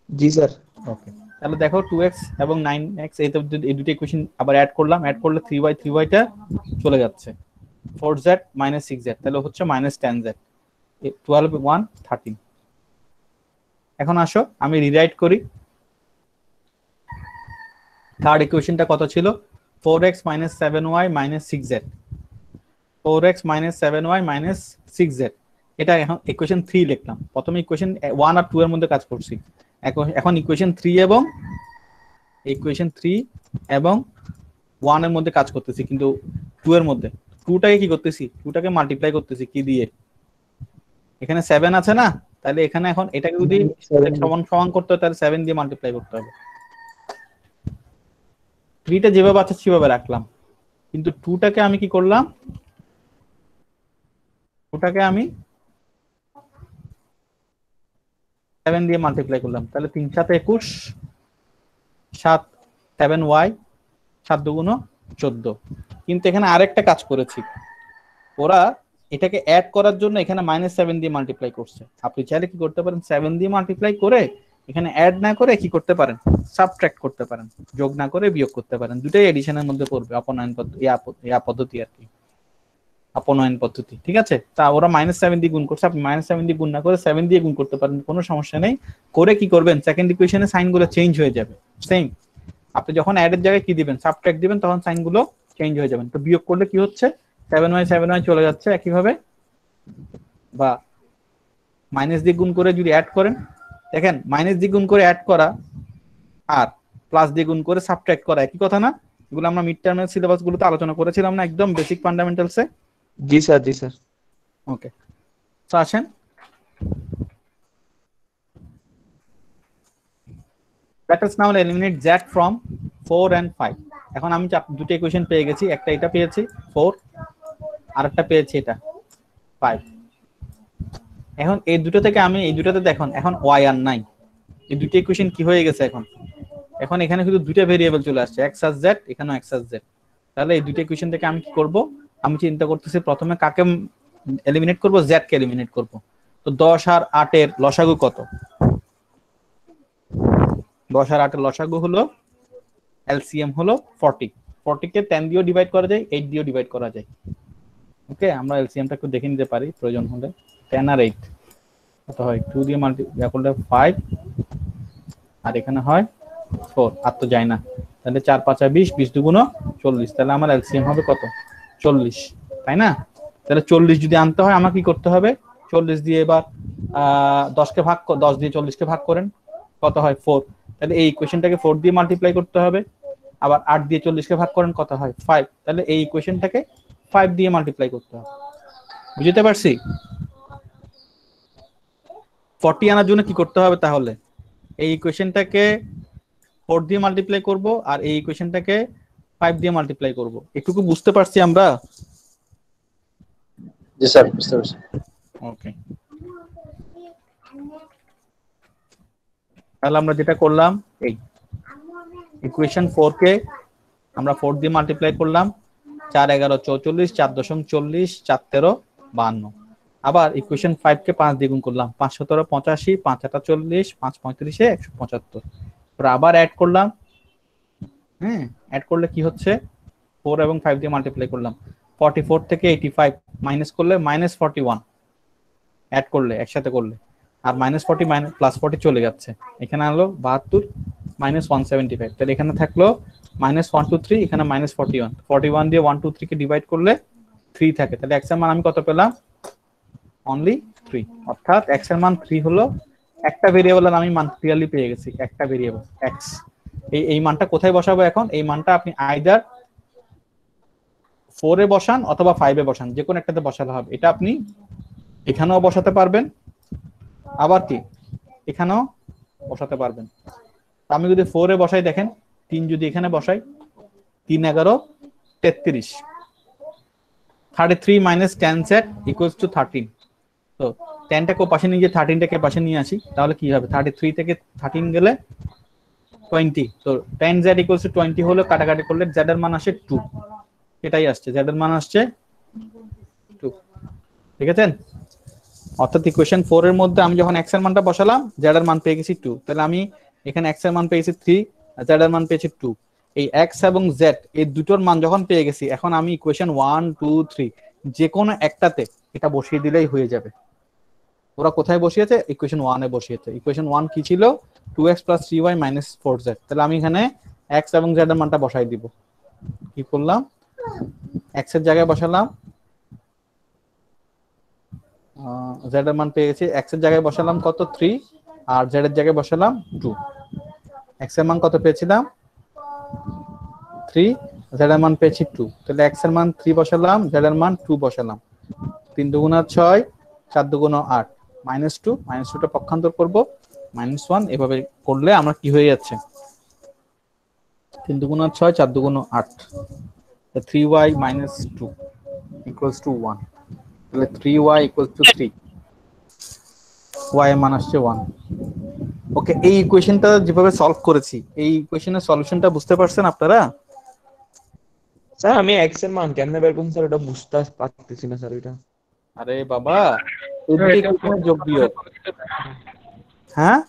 জি স্যার। ওকে, তাহলে দেখো 2x এবং 9x এই দুটো ইকুয়েশন আবার অ্যাড করলাম, অ্যাড করলে 3y 3y-টা চলে যাচ্ছে, 4z - 6z, তাহলে হচ্ছে -10z, 12 1 13। এখন আসো আমি রিরাইট করি। থার্ড ইকুয়েশনটা কত ছিল? 4x - 7y - 6z, 4x - 7y - 6z। এটা এখন ইকুয়েশন 3 লিখলাম। প্রথমে ইকুয়েশন 1 আর 2 এর মধ্যে কাজ করছি, এখন ইকুয়েশন 3 এবং 1 এর মধ্যে কাজ করতেছি, কিন্তু 2 এর মধ্যে 2টাকে কি করতেছি, 2টাকে মাল্টিপ্লাই করতেছি কি দিয়ে, এখানে 7 আছে না, তাহলে এখানে এখন এটাকে যদি সমান সমান করতে হয় তাহলে 7 দিয়ে মাল্টিপ্লাই করতে হবে। 3টা যেভাবে আছে সেভাবে রাখলাম, কিন্তু 2টাকে আমি কি করলাম, 2টাকে আমি 7 দিয়ে মাল্টিপ্লাই করলাম। তাহলে 3 7 21, 7 7y, 7 2 14। কিন্তু এখানে আরেকটা কাজ করেছি, ওরা এটাকে অ্যাড করার জন্য এখানে -7 দিয়ে মাল্টিপ্লাই করছে। আপনি চাইলে কি করতে পারেন, 7 দিয়ে মাল্টিপ্লাই করে এখানে অ্যাড না করে কি করতে পারেন, সাবট্রাক্ট করতে পারেন, যোগ না করে বিয়োগ করতে পারেন। দুটাই এডিশনের মধ্যে পড়বে, অপনয়ন পদ্ধতি, পদ্ধতি আর কি, অপনয়ন পদ্ধতি। ঠিক আছে? তা ওরা -7 দিয়ে গুণ করছে, আপনি -7 দিয়ে গুণ না করে 7 দিয়ে গুণ করতে পারেন, কোনো সমস্যা নেই। করে কি করবেন, সেকেন্ড ইকুয়েশনে সাইনগুলো চেঞ্জ হয়ে যাবে। সেম আপনি যখন অ্যাডের জায়গায় কি দিবেন, সাবট্রাক্ট দিবেন, তখন সাইনগুলো চেঞ্জ হয়ে যাবেন। তো বিয়োগ করলে কি হচ্ছে, 7y চলে যাচ্ছে একইভাবে, বা মাইনাস দিয়ে গুণ করে যদি অ্যাড করেন, দেখেন মাইনাস দিয়ে গুণ করে অ্যাড করা আর প্লাস দিয়ে গুণ করে সাবট্রাক্ট করা একই কথা না? এগুলো আমরা মিড টার্মের সিলেবাস গুলোতে আলোচনা করেছিলাম না, একদম বেসিক ফান্ডামেন্টালসে। জি স্যার, জি স্যার। ওকে, তো আসেন let us now eliminate z from 4 and 5. এখন আমি দুটো ইকুয়েশন পেয়ে গেছি, একটা এটা পেয়েছি 4, আর একটা পেয়েছি এটা 5। এখন এই দুটো থেকে আমি এই দুটোতে দেখুন এখন y আর নাই, এই দুটো ইকুয়েশন কি হয়ে গেছে এখন, এখন এখানে শুধু দুটো ভেরিয়েবল চলে আসছে, x আর z, এখানেও x আর z। তাহলে এই দুটো ইকুয়েশন থেকে আমি কি করব, আমি চিন্তা করতেছি প্রথমে কাকে এলিমিনেট করব, z কে এলিমিনেট করব। তো 10 আর 8 এর লসাগু কত? 10 আর 8 এর লসাগু হলো, এলসিএম হলো 40। 40 কে 10 দিয়েও ডিভাইড করা যায়, 8 দিয়েও ডিভাইড করা যায়। ওকে, আমরা এলসিএমটা একটু দেখে নিতে পারি প্রয়োজন হলে। 10 আর 8 কত হয়, 2 দিয়ে মাল্টিপ্লাই করলে 5, আর এখানে হয় 4, আর তো যায় না। তাহলে 4 5 20, 20 2 40, তাহলে আমার এলসিএম হবে কত, 40, তাই না? তাহলে 40 যদি আনতে হয় আমাকে কি করতে হবে, 40 দিয়ে এবার 10 কে ভাগ, 10 দিয়ে 40 কে ভাগ করেন, কত হয় 4। তাহলে এই ইকুয়েশনটাকে 4 দিয়ে মাল্টিপ্লাই করতে হবে, আবার 8 দিয়ে 40 কে ভাগ করেন, কত হয় 5। তাহলে এই ইকুয়েশনটাকে 5 দিয়ে মাল্টিপ্লাই করতে হবে। বুঝতে পারছি? 40 আনার জন্য কি করতে হবে, তাহলে এই ইকুয়েশনটাকে 4 দিয়ে মাল্টিপ্লাই করব, আর এই ইকুয়েশনটাকে 5 দিয়ে মাল্টিপ্লাই করব। এটুকু বুঝতে পারছি আমরা? জি স্যার, বুঝতে পারছি। ওকে, তাহলে আমরা যেটা করলাম, এই ইকুয়েশন 4 কে আমরা 4 দিয়ে মাল্টিপ্লাই করলাম, 4 11 44, 4.40, 4 13 52। আবার ইকুয়েশন 5 কে 5 দিয়ে গুণ করলাম, 5 17 85, 5 8 40, 5 35 175। তারপর আবার অ্যাড করলাম, অ্যাড করলে কি হচ্ছে, 4 এবং 5 দিয়ে মাল্টিপ্লাই করলাম, 44 থেকে 85 মাইনাস করলে -41, অ্যাড করলে একসাথে করলে আর -40 +40 চলে যাচ্ছে, এখানে হলো 72 -175, তাহলে এখানে থাকলো -123, এখানে -41, 41 দিয়ে 1 2 3 কে ডিভাইড করলে 3 থাকে, তাহলে x এর মান আমি কত পেলাম? অনলি 3। অর্থাৎ x এর মান 3 হলো একটা ভেরিয়েবলের আমি মান ক্লিয়ারলি পেয়ে গেছি, একটা ভেরিয়েবল x। এই মানটা কোথায় বসাবো এখন? এই মানটা আপনি আইদার 4 এ বসান অথবা 5 এ বসান, যে কোনো একটাতে বসালে হবে। এটা আপনি এখানেও বসাতে পারবেন, আবার কি এখানেও বসাতে পারবেন। আমি যদি 4 এ বসাই, দেখেন 3 যদি এখানে বসাই, 3 11 33, 33 - 10z = 13। তো 10টাকে পাশে নিয়ে 13টাকে পাশে নিয়ে আসি, তাহলে কি হবে? 33 থেকে 13 গেলে 20, তো 10z = 20 হলো, কাটাকাটি করলে z এর মান আসে 2, এটাই আসছে, z এর মান আসছে 2। ঠিক আছে? অর্থাৎ ইকুয়েশন 4 এর মধ্যে আমি যখন x এর মানটা বসালাম, z এর মান পেয়ে গেছি 2, তাহলে আমি এখানে x এর মান পেয়েছি 3 আর z এর মান পেয়েছি 2। এই x এবং z এই দুটোর মান যখন পেয়ে গেছি, এখন আমি ইকুয়েশন 1 2 3 যে কোনো একটাতে এটা বসিয়ে দিলেই হয়ে যাবে। ওরা কোথায় বসিয়েছে? ইকুয়েশন 1 এ বসিয়েছে। ইকুয়েশন 1 কি ছিল? 2x + 3y - 4z। তাহলে আমি এখানে x এবং z এর মানটা বসাই দিব। কি করলাম? x এর জায়গায় বসালাম, z এর মান পেয়ে গেছি, x এর জায়গায় বসালাম কত? 3, আর z এর জায়গায় বসালাম 2। x এর মান কত পেয়েছিলাম? 3, z এর মান পেয়েছি 2, তাহলে x এর মান 3 বসালাম, z এর মান 2 বসালাম। 3 দুগুণা 6, 4 দুগুণা 8, -2, -2টা পক্ষান্তর করব, -1, এভাবে করলে আমরা কি হয়ে যাচ্ছে? 3 দুগুণা 6, 4 দুগুণা 8, 3y - 2 = 1, তাহলে 3y = 3, y এর মান আসছে 1। ওকে, এই ইকুয়েশনটা যেভাবে সলভ করেছি, এই ইকুয়েশনের সলিউশনটা বুঝতে পারছেন আপনারা? স্যার আমি x এর মান কেমনে বের করব স্যার, এটা বুঝতে পারতেছি না স্যার এটা। আরে বাবা, এদিকে ইকুয়েশনের যোগ বিয়োগ। হ্যাঁ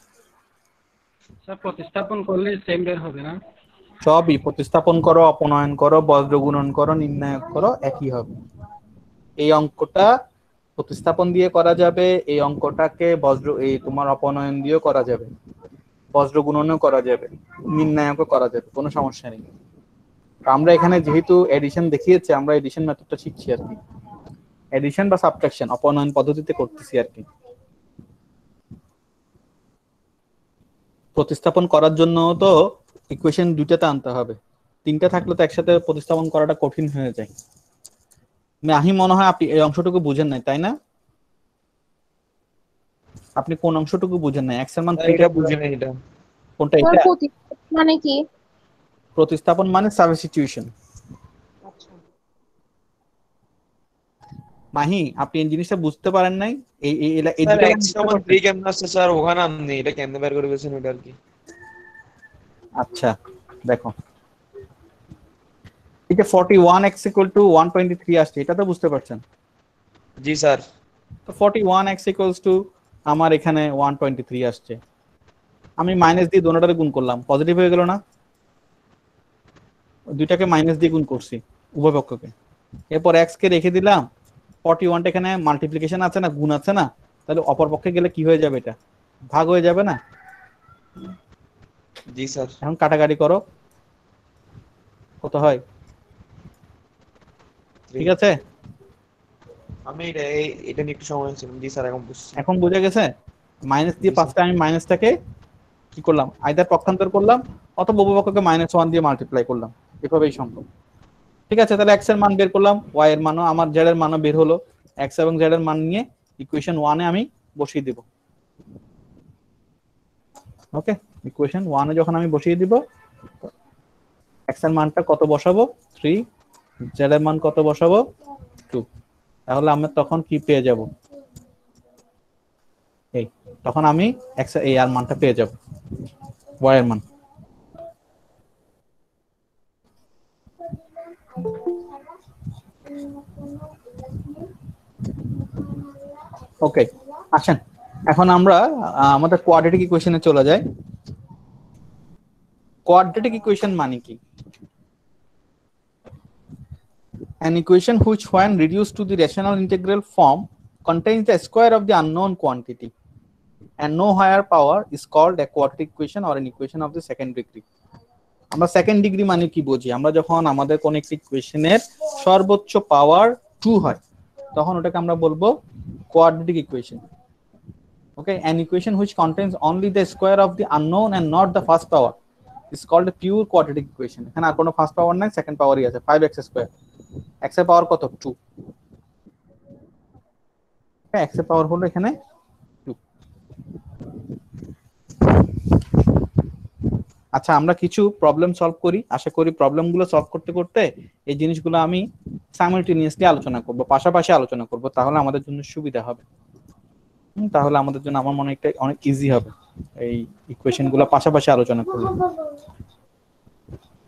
স্যার প্রতিস্থাপন করলে সেম বের হবে না? সবই প্রতিস্থাপন করো, অপনয়ন করো, বজ্র গুণন করো, নির্ণায়ক করো, একই হবে। এই অঙ্কটা প্রতিস্থাপন দিয়ে করা যাবে, এই অঙ্কটাকে এই তোমার অপনয়ন দিয়েও করা যাবে, বজ্র গুণনও করা যাবে, নির্ণায়কও করা যাবে, কোনো সমস্যা নেই। আমরা এখানে যেহেতু এডিশন দেখিয়েছে, আমরা এডিশন মেথডটা শিখছি আর কি, এডিশন বা সাবট্রাকশন অপনয়ন পদ্ধতিতে করতেছি আর কি। প্রতিস্থাপন করার জন্য তো ইকুয়েশন দুইটাতে আনতে হবে, তিনটা থাকলে তো একসাথে প্রতিস্থাপন করাটা কঠিন হয়ে যায়। মাহি, মনে হয় আপনি এই অংশটুকু বুঝেন নাই, তাই না? আপনি কোন অংশটুকু বুঝেন নাই? এক্স এর মান এটা বুঝি না এটা। কোনটা? স্যার এটা প্রতিস্থাপন মানে কি? প্রতিস্থাপন মানে সাবস্টিটিউশন। আচ্ছা, মাহি, আপনি এই জিনিসটা বুঝতে পারেন নাই? এই এই এই স্যার দুটো x সমান 3 কেমনে আসছে স্যার? ওখানে আপনি এটা কেমনে বের করে গেছেন ওটা আর কি। আচ্ছা দেখো, এই যে 41x = 123 আসছে, এটা তো বুঝতে পারছেন? জি স্যার। তো 41x = আমার এখানে 123 আসছে, আমি মাইনাস দিয়ে দোনোটারে গুণ করলাম, পজিটিভ হয়ে গেল না? দুইটাকে মাইনাস দিয়ে গুণ করছি উভয় পক্ষকে, এরপর x কে রেখে দিলাম, 41টা এখানে মাল্টিপ্লিকেশন আছে না, গুণ আছে না, তাহলে অপর পক্ষে গেলে কি হয়ে যাবে? এটা ভাগ হয়ে যাবে না? জি স্যার। এখন কাটাকাটি করো, কত হয়? ঠিক আছে, আমি এটা নিয়ে একটু সময় ছিল। জি স্যার, এখন বুঝছি। এখন বুঝে গেছে? মাইনাস দিয়ে জি, পাঁচটা আমি মাইনাসটাকে কি করলাম? আইদার পক্ষান্তর করলাম অথবা উভয়পক্ষকে -1 দিয়ে মাল্টিপ্লাই করলাম, এভাবেই সম্ভব। ঠিক আছে, তাহলে x এর মান বের করলাম, y এর মানও, আমার z এর মানও বের হলো। x এবং z এর মান নিয়ে ইকুয়েশন 1 এ আমি বসিয়ে দিব। ওকে, ইকুয়েশন 1 এ যখন আমি বসিয়ে দিব, x এর মানটা কত বসাবো? 3, z এর মান কত বসাবো? 2। তাহলে আমরা তখন কি পেয়ে যাব? এই তখন আমি x এর মানটা পেয়ে যাব, y এর মান। ওকে, আসেন এখন আমরা আমাদের কোয়াড্রেটিক ইকুয়েশনে চলে যাই। কোয়াড্রেটিক ইকুয়েশন মানে কি? An equation which when reduced to the rational integral form contains the square of the unknown quantity. and no higher power is called a quadratic equation or an equation of the second degree. আমরা second degree মানে কি বুঝি? আমরা যখন আমাদের কোন একটি ইকুয়েশনের সর্বোচ্চ পাওয়ার 2 হয় তখন ওটাকে আমরা বলবো quadratic equation. Okay, an equation which contains only the square of the unknown and not the first power is called a pure quadratic equation. এখানে আর কোনো ফার্স্ট পাওয়ার নাই, সেকেন্ড পাওয়ারই আছে 5x স্কয়ার। x এর পাওয়ার কত? 2। x এর পাওয়ার হলো এখানে 2। আচ্ছা, আমরা কিছু প্রবলেম সলভ করি। আশা করি প্রবলেমগুলো সলভ করতে করতে এই জিনিসগুলো আমি সাইমালটেনিয়াসলি আলোচনা করব, পাশাপাশি আলোচনা করব, তাহলে আমাদের জন্য সুবিধা হবে। তাহলে আমাদের জন্য আমার মনে হয় অনেক ইজি হবে এই ইকুয়েশনগুলো পাশাপাশি আলোচনা করলে।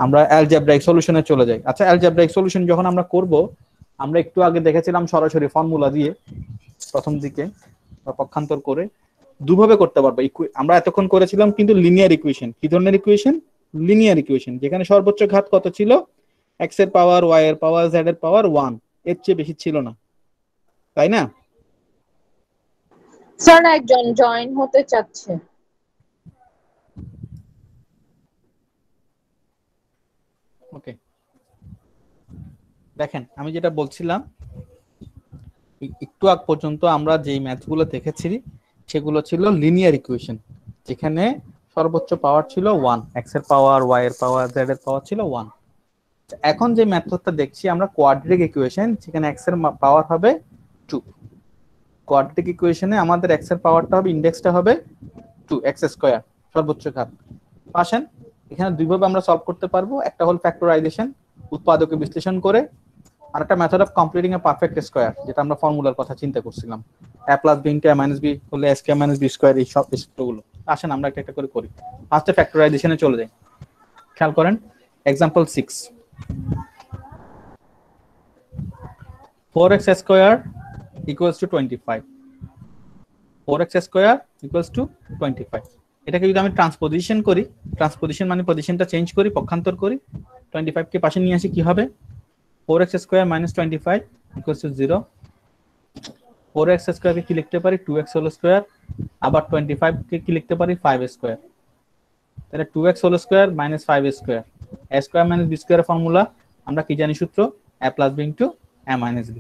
আমরা অ্যালজেব্রাইক সলিউশনে চলে যাই। আচ্ছা, অ্যালজেব্রাইক সলিউশন যখন আমরা করব, আমরা একটু আগে দেখেছিলাম সরাসরি ফর্মুলা দিয়ে প্রথম দিকে বা পক্ষান্তর করে দুভাবে করতে পারবো। আমরা এতক্ষণ করেছিলাম কিন্তু লিনিয়ার ইকুয়েশন। কি ধরনের ইকুয়েশন? লিনিয়ার ইকুয়েশন, যেখানে সর্বোচ্চ ঘাত কত ছিল? x এর পাওয়ার, y এর পাওয়ার, z এর পাওয়ার 1, এর চেয়ে বেশি ছিল না, তাই না? স্যার একজন জয়েন হতে চাচ্ছে। ওকে, দেখেন আমি যেটা বলছিলাম, একটু আগ পর্যন্ত আমরা যেই ম্যাথগুলো দেখেছি সেগুলো ছিল লিনিয়ার ইকুয়েশন, যেখানে সর্বোচ্চ পাওয়ার ছিল 1, x এর পাওয়ার, y এর পাওয়ার, z এর পাওয়ার ছিল 1। এখন যে মেথডটা দেখছি আমরা কোয়াড্রেটিক ইকুয়েশন, যেখানে x এর পাওয়ার হবে 2। কোয়াড্রেটিক ইকুয়েশনে আমাদের x এর পাওয়ারটা হবে, ইনডেক্সটা হবে 2x স্কয়ার, সর্বোচ্চ ঘাত। আসেন, এখানে দুইভাবে আমরা সলভ করতে পারবো। একটা হল ফ্যাক্টরাইজেশন, উৎপাদকে বিশ্লেষণ করে, আর একটা method of completing A perfect square, যেটা আমরা ফর্মুলার কথা চিন্তা করছিলাম, a + b * a - b হলে a² - b স্কয়ার, এই সব সূত্রগুলো। আসেন আমরা একটা একটা করে করি। ফার্স্টে ফ্যাক্টরাইজেশনে চলে যাই। খেয়াল করেন, example 6, 4x square equals to 25, 4x square equals to 25। এটাকে যদি আমি ট্রান্সপোজিশন করি, ট্রান্সপোজিশন মানে পজিশনটা চেঞ্জ করি, পক্ষান্তর করি, 25 কে পাশে নিয়ে আসি, কি হবে? 4x square - 25 equals to 0। 4x square কে কি লিখতে পারি? 2x whole square. আবার 25 কে কি লিখতে পারি? 5 স্কয়ার। তাহলে 2x whole square - 5 square, a square - b square formula আমরা কি জানি? সূত্র a + b * a - b।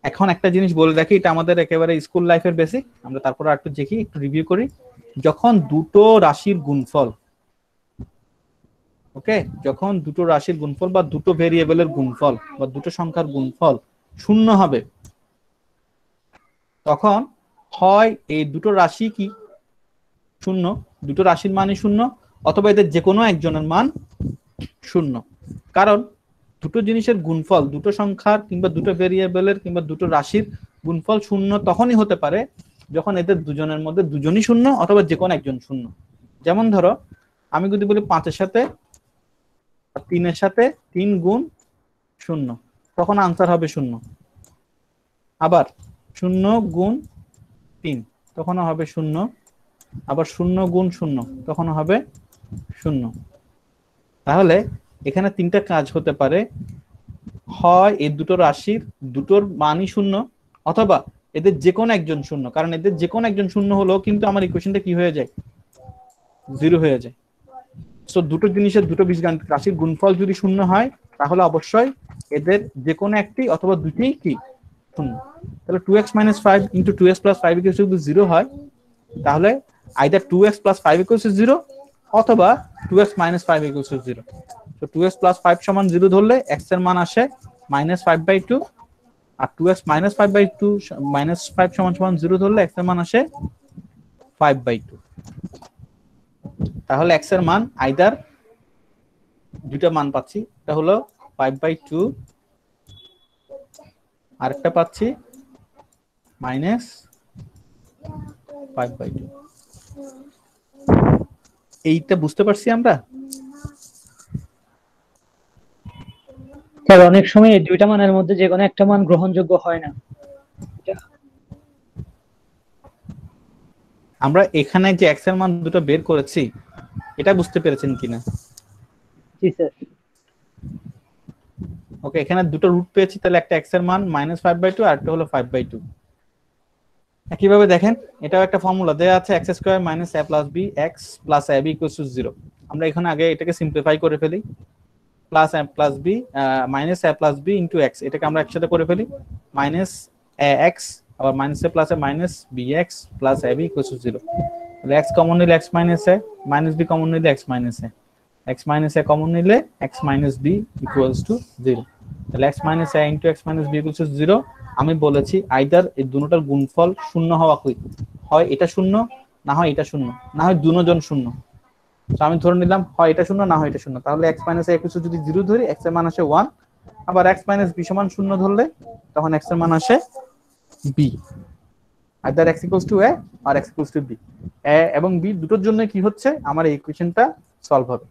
এখন একটা জিনিস বলে রাখি, এটা আমাদের একেবারে স্কুল লাইফের বেসিক, আমরা তারপর একটু দেখি, একটু রিভিউ করি। যখন দুটো রাশির গুণফল, ওকে, যখন দুটো রাশির গুণফল বা দুটো ভেরিয়েবলের গুণফল বা দুটো সংখ্যার গুণফল শূন্য হবে, তখন হয় এই দুটো রাশি কি শূন্য, দুটো রাশির মানই শূন্য, অথবা এদের যে কোনো একজনের মান শূন্য। কারণ দুটো জিনিসের গুণফল, দুটো সংখ্যার কিংবা দুটো ভেরিয়েবলের কিংবা দুটো রাশির গুণফল শূন্য তখনই হতে পারে যখন এদের দুজনের মধ্যে দুজনই শূন্য অথবা যে কোনো একজন শূন্য। যেমন ধরো, আমি যদি বলি 5 এর সাথে 3 এর সাথে 3 গুণ 0, তখন আনসার হবে 0। আবার 0 গুণ 3 তখনও হবে 0। আবার 0 গুণ 0 তখনও হবে 0। তাহলে এখানে তিনটা কাজ হতে পারে, হয় এই দুটো রাশির দুটোর মানই শূন্য, অথবা এদের যে কোনো একজন শূন্য। কারণ এদের যে কোনো একজন শূন্য হলেও কিন্তু আমার ইকুয়েশনটা কি হয়ে যায়? 0 হয়ে যায়। সো দুটো জিনিসের, দুটো বীজগাণিতিক রাশির গুণফল যদি শূন্য হয়, তাহলে অবশ্যই এদের যে কোনো একটি অথবা দুটিই কি শূন্য। তাহলে 2x - 5 * 2x + 5 = 0 হয়, তাহলে আইদার 2x + 5 = 0 অথবা 2x - 5 = 0। তো 2x + 5 = 0 ধরলে x এর মান আসে -5/2, আর 2x - 5/2 -5 = 0 ধরলে x এর মান আসে 5/2। তাহলে x এর মান আইদার দুটো মান পাচ্ছি, এটা হলো 5/2, আরেকটা পাচ্ছি -5/2। এইটা বুঝতে পারছি আমরা? স্যার অনেক সময় এই দুইটা মানের মধ্যে যে কোনো একটা মান গ্রহণযোগ্য হয় না। আমরা এখানে যে x এর মান দুটো বের করেছি, এটা বুঝতে পেরেছেন কিনা? জি স্যার। ওকে, এখানে দুটো রুট পেয়েছি, তাহলে একটা x এর মান -5/2 আর একটা হলো 5/2। একইভাবে দেখেন এটাও একটা ফর্মুলা দেয়া আছে x square minus a plus b x plus ab equals to 0। আমরা এখানে আগে এটাকে সিম্পলিফাই করে ফেলি, plus a plus b minus a plus b into x, এটাকে আমরা একসাথে করে ফেলি মাইনাস ax, আবার minus a plus a minus bx plus ab equals to 0। তাহলে x কমন নিলে x minus a, minus b common নিলে x minus a, x minus a common নিলে x minus b equals to 0। তাহলে x minus a into x minus b equals to 0। আমি বলেছি either এই দুটোটার গুণফল শূন্য হওয়া হয় এটা শূন্য, না হয় এটা শূন্য, না হয় দুজন শূন্য। তো আমি ধরে নিলাম হয় এটা শূন্য, না হয় এটা শূন্য। তাহলে x মাইনাস a ইকুয়ালস যদি 0 ধরি, x এর মান আসে 1। আবার x মাইনাস b সমান শূন্য ধরলে তখন x এর মান আসে b। Either x equals to a আর x equals to b। a এবং b দুটোর জন্য কি হচ্ছে, আমার এই ইকুয়েশনটা সলভ হবে।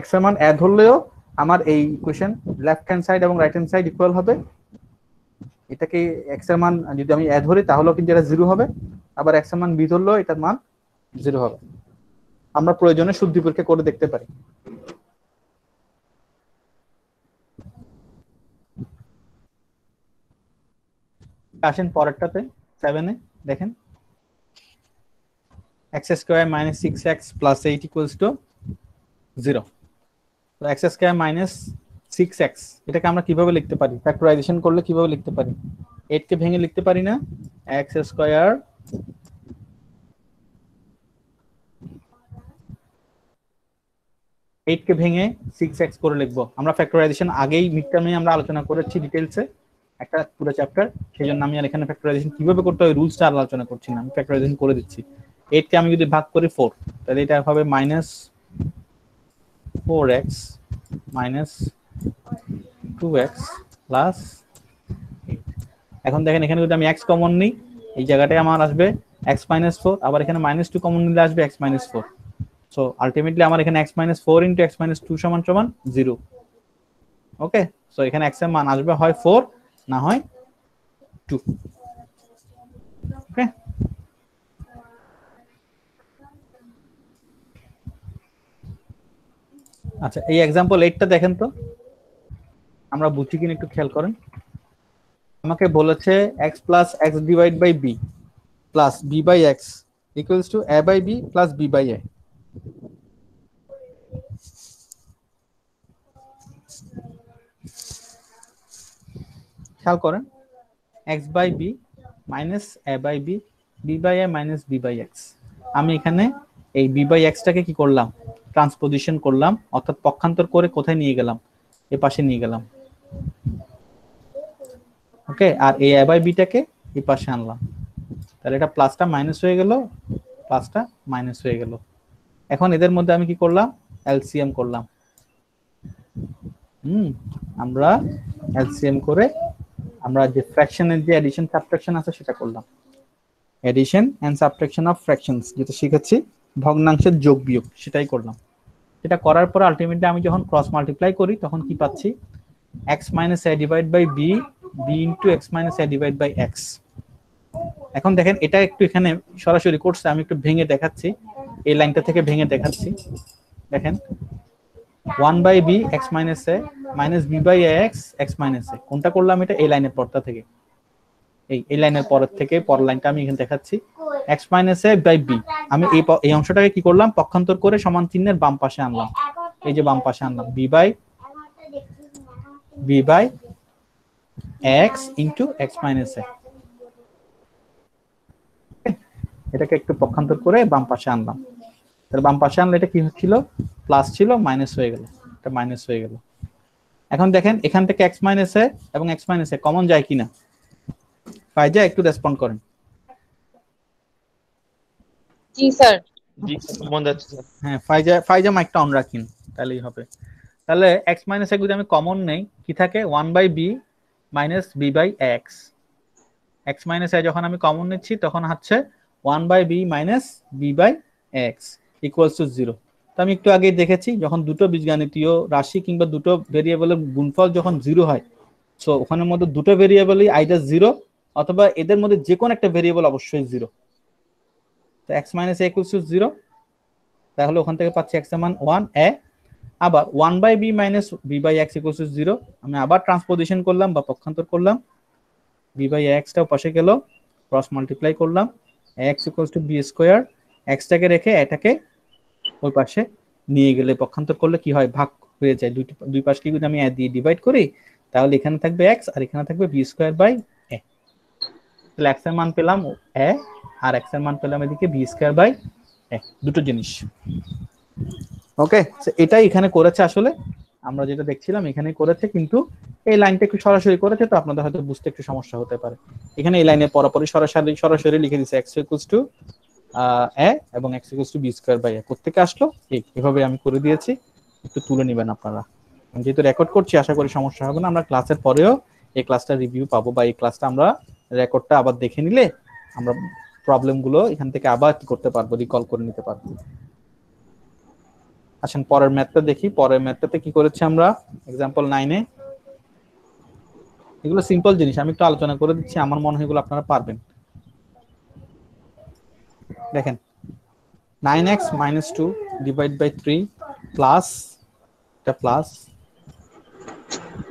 x এর মান a ধরলেও আমার এই ইকুয়েশন লেফট হ্যান্ড সাইড এবং রাইট হ্যান্ড সাইড ইকুয়াল হবে। এটাকে x এর মান যদি আমি a ধরি তাহলেও কিন্তু এটা 0 হবে, আবার x এর মান b ধরলেও এটার মান 0 হবে। আমরা প্রয়োজনে শুদ্ধি পরীক্ষা করে দেখতে পারি। আসেন পরেরটাতে 7 এ দেখেন x square minus 6x plus 8 equals to 0। তো x স্কয়ার মাইনাস 6x এটাকে আমরা কিভাবে লিখতে পারি, ফ্যাক্টরাইজেশন করলে কিভাবে লিখতে পারি? 8 কে ভেঙে লিখতে পারি না? x স্কয়ার এইট কে ভেঙে 6x করে লিখবো। আমরা ফ্যাক্টরাইজেশন আগেই মিড টার্মে আমরা আলোচনা করেছি ডিটেইলসে একটা পুরো চ্যাপ্টার, সেজন্য আমি আর এখানে ফ্যাক্টরাইজেশন কিভাবে করতে হয় রুলসটা আলোচনা করছি না, আমি ফ্যাক্টরাইজেশন করে দিচ্ছি। 8 কে আমি যদি ভাগ করি 4, তাহলে এটা হবে minus 4x minus 2x plus 8। এখন দেখেন এখানে যদি আমি x কমন নিই, এই জায়গাটায় আমার আসবে x মাইনাস 4, আবার এখানে মাইনাস 2 কমন নিলে আসবে x মাইনাস 4। সো আলটিমেটলি আমার এখানে x minus 4 into x minus 2 সমান সমান 0। ওকে, সো এখানে x এর মান আসবে হয় 4 না হয় 2। ওকে, আচ্ছা এই एग्जांपल 8টা দেখেন তো আমরা বুঝি কিনা একটু খেয়াল করেন। আমাকে বলেছে x plus x divide by b plus b by x equals to a by b plus b by a। খেয়াল করেন x by b minus a by b b by a minus b by x। আমি এখানে এই b by x টাকে কি করলাম, transposition করলাম, অর্থাৎ পক্ষান্তর করে কোথায় নিয়ে গেলাম, এই পাশে নিয়ে গেলাম। ওকে, আর এই a বাই b টাকে এই পাশে আনলাম, তাহলে এটা প্লাসটা মাইনাস হয়ে গেল, প্লাসটা মাইনাস হয়ে গেল। এখন এদের মধ্যে আমি কি করলাম, এলসিএম করলাম। আমরা এলসিএম করে আমরা যে ফ্র্যাকশনের যে এডিশন সাবট্রাকশন আছে সেটা করলাম। Addition and subtraction of fractions, যেটা শিখেছি ভগ্নাংশের যোগ বিয়োগ, সেটাই করলাম। এটা করার পর আলটিমেটলি আমি যখন ক্রস মাল্টিপ্লাই করি তখন কি পাচ্ছি, x minus a divide by b b into x minus a divide by x। এখন দেখেন এটা একটু এখানে সরাসরি করছে, আমি একটু ভেঙে দেখাচ্ছি, এই লাইনটা থেকে ভেঙে দেখাচ্ছি। দেখেন 1 by b x minus a minus b by x x minus a, কোনটা করলাম এটা এই লাইনের পরটা থেকে, এই লাইনের পরের থেকে পরের লাইনটা আমি এখানে দেখাচ্ছি x minus a by b। আমি এই অংশটাকে কি করলাম, পক্ষান্তর করে সমান চিহ্নের বাম পাশে আনলাম, এই যে বাম পাশে আনলাম b by x into x minus a। এটাকে একটু পক্ষান্তর করে বাম পাশে আনলাম, তাহলে বাম পাশে আনলে এটা কি হচ্ছিল, প্লাস ছিল, মাইনাস হয়ে গেল, এটা মাইনাস হয়ে গেল। এখন দেখেন এখান থেকে x মাইনাস a এবং x মাইনাস a কমন যায় কিনা, ফাইজা একটু রেসপন্ড করেন। জি স্যার। জি কমন যাচ্ছে স্যার। হ্যাঁ ফাইজা মাইকটা অন রাখেন তাহলেই হবে। তাহলে x মাইনাস a যদি আমি কমন নেই কি থাকে, 1 by b minus b by x। x minus a যখন আমি কমন নিচ্ছি তখন হচ্ছে 1 by b minus b by x equals to 0। তো আমি একটু আগে দেখেছি যখন দুটো বীজগণিতীয় রাশি কিংবা দুটো ভেরিয়েবলের গুণফল যখন 0 হয়, সো ওখানের মধ্যে দুটো ভেরিয়েবলই আইদার 0 অথবা এদের মধ্যে যে কোনো একটা ভেরিয়েবল অবশ্যই 0। তো x minus a equals to 0, তাহলে ওখান থেকে পাচ্ছি x এর মান 1a। আবার 1 by b minus b by x equals to 0, আমি আবার ট্রান্সপোজিশন করলাম বা পক্ষান্তর করলাম, b বাই x টাও পাশে গেল, ক্রস মাল্টিপ্লাই করলাম, x equals to b square, এক্সটাকে রেখে এটাকে ওই পাশে নিয়ে গেলে পক্ষান্তর করলে কি হয়, ভাগ হয়ে যায়। দুই পাশকে যদি আমি দিয়ে ডিভাইড করি তাহলে এখানে থাকবে x আর এখানে থাকবে বি স্কোয়ার বাই এ। তাহলে x এর মান পেলাম এ আর x এর মান পেলাম এদিকে বি স্কোয়ার বাই এ, দুটো জিনিস। ওকে, এটাই এখানে করেছে আসলে, আমরা যেটা দেখছিলাম এখানেই করেছে, কিন্তু এই লাইনটা একটু সরাসরি করেছে তো আপনাদের হয়তো বুঝতে একটু সমস্যা হতে পারে। এখানে এই লাইনে পরপরই সরাসরি লিখে দিয়েছে x ইকুয়ালস টু এ এবং x equals to b square by a. কোত্থেকে আসলো, এইভাবে আমি করে দিয়েছি, একটু তুলে নেবেন আপনারা। আমি যেহেতু রেকর্ড করছি আশা করি সমস্যা হবে না। আমরা ক্লাসের পরেও এই ক্লাসটা রিভিউ পাবো, বা এই ক্লাসটা আমরা রেকর্ডটা আবার দেখে নিলে আমরা প্রবলেমগুলো এখান থেকে আবার কি করতে পারবো, রিকল করে নিতে পারবো। আসেন পরের ম্যাথটা দেখি। পরের ম্যাথটাতে কি করেছি আমরা, এক্সাম্পল 9-এ। এগুলো সিম্পল জিনিস, আমি একটু আলোচনা করে দিচ্ছি, আমার মনে হয় এগুলো আপনারা পারবেন। দেখেন 9x minus 2 divided by 3 plus এটা plus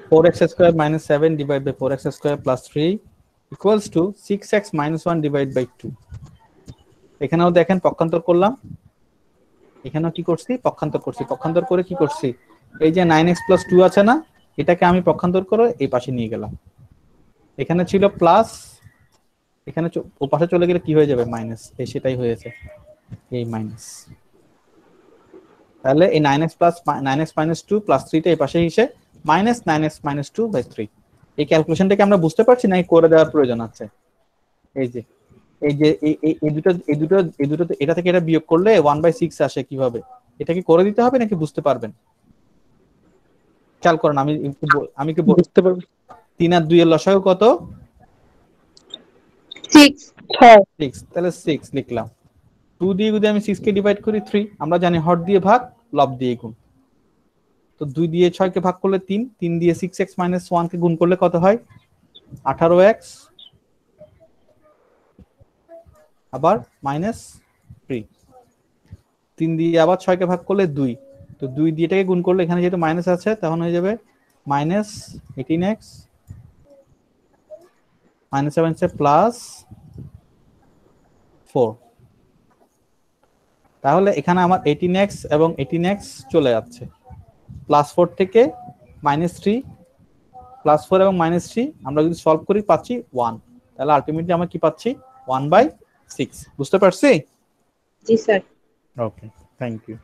4x square minus 7 divided by 4x square plus 3 equals to 6x minus 1 divided by 2। এখানেও দেখেন পক্ষান্তর করলাম, এখানেও কি করছি, পক্ষান্তর করছি। পক্ষান্তর করে কি করছি, এই যে 9x plus 2 আছে না, এটাকে আমি পক্ষান্তর করে এই পাশে নিয়ে গেলাম। এখানে ছিল প্লাস, এখানে ও পাশে চলে গেলে কি হয়ে যাবে, মাইনাস। এই সেটাই হয়েছে, এই মাইনাস। তাহলে এই 9x plus 9x minus 2 plus 3টা এই পাশে এসে মাইনাস 9x minus 2 by 3। এই ক্যালকুলেশনটাকে আমরা বুঝতে পারছি না, করে দেওয়ার প্রয়োজন আছে। এই যে এই দুটো এটা থেকে এটা বিয়োগ করলে 1/6 আসে কিভাবে, এটা কি করে দিতে হবে নাকি বুঝতে পারবেন? খেয়াল করেন, আমি কি বুঝতে পারবো। 3 আর 2 এর লসাগু কত? 6। তাহলে 6 লিখলাম। 2 দিয়ে যদি আমি 6 কে ডিভাইড করি 3, আমরা জানি হর দিয়ে ভাগ, লব দিয়ে গুণ। তো 2 দিয়ে 6 কে ভাগ করলে 3, 3 দিয়ে 6x minus 1 কে গুণ করলে কত হয়, 18x আবার মাইনাস 3। 3 দিয়ে আবার 6 কে ভাগ করলে 2, তো 2 দিয়ে এটাকে গুণ করলে এখানে যেহেতু মাইনাস আছে তখন হয়ে যাবে মাইনাস 18x মাইনাস 7 সে প্লাস 4। তাহলে এখানে আমার 18x এবং 18x চলে যাচ্ছে, প্লাস 4 থেকে মাইনাস 3, প্লাস 4 এবং মাইনাস 3 আমরা যদি সলভ করি পাচ্ছি 1। তাহলে আলটিমেটলি আমরা কি পাচ্ছি, 1/6। বুঝতে পারছি? জি স্যার। Okay, thank you.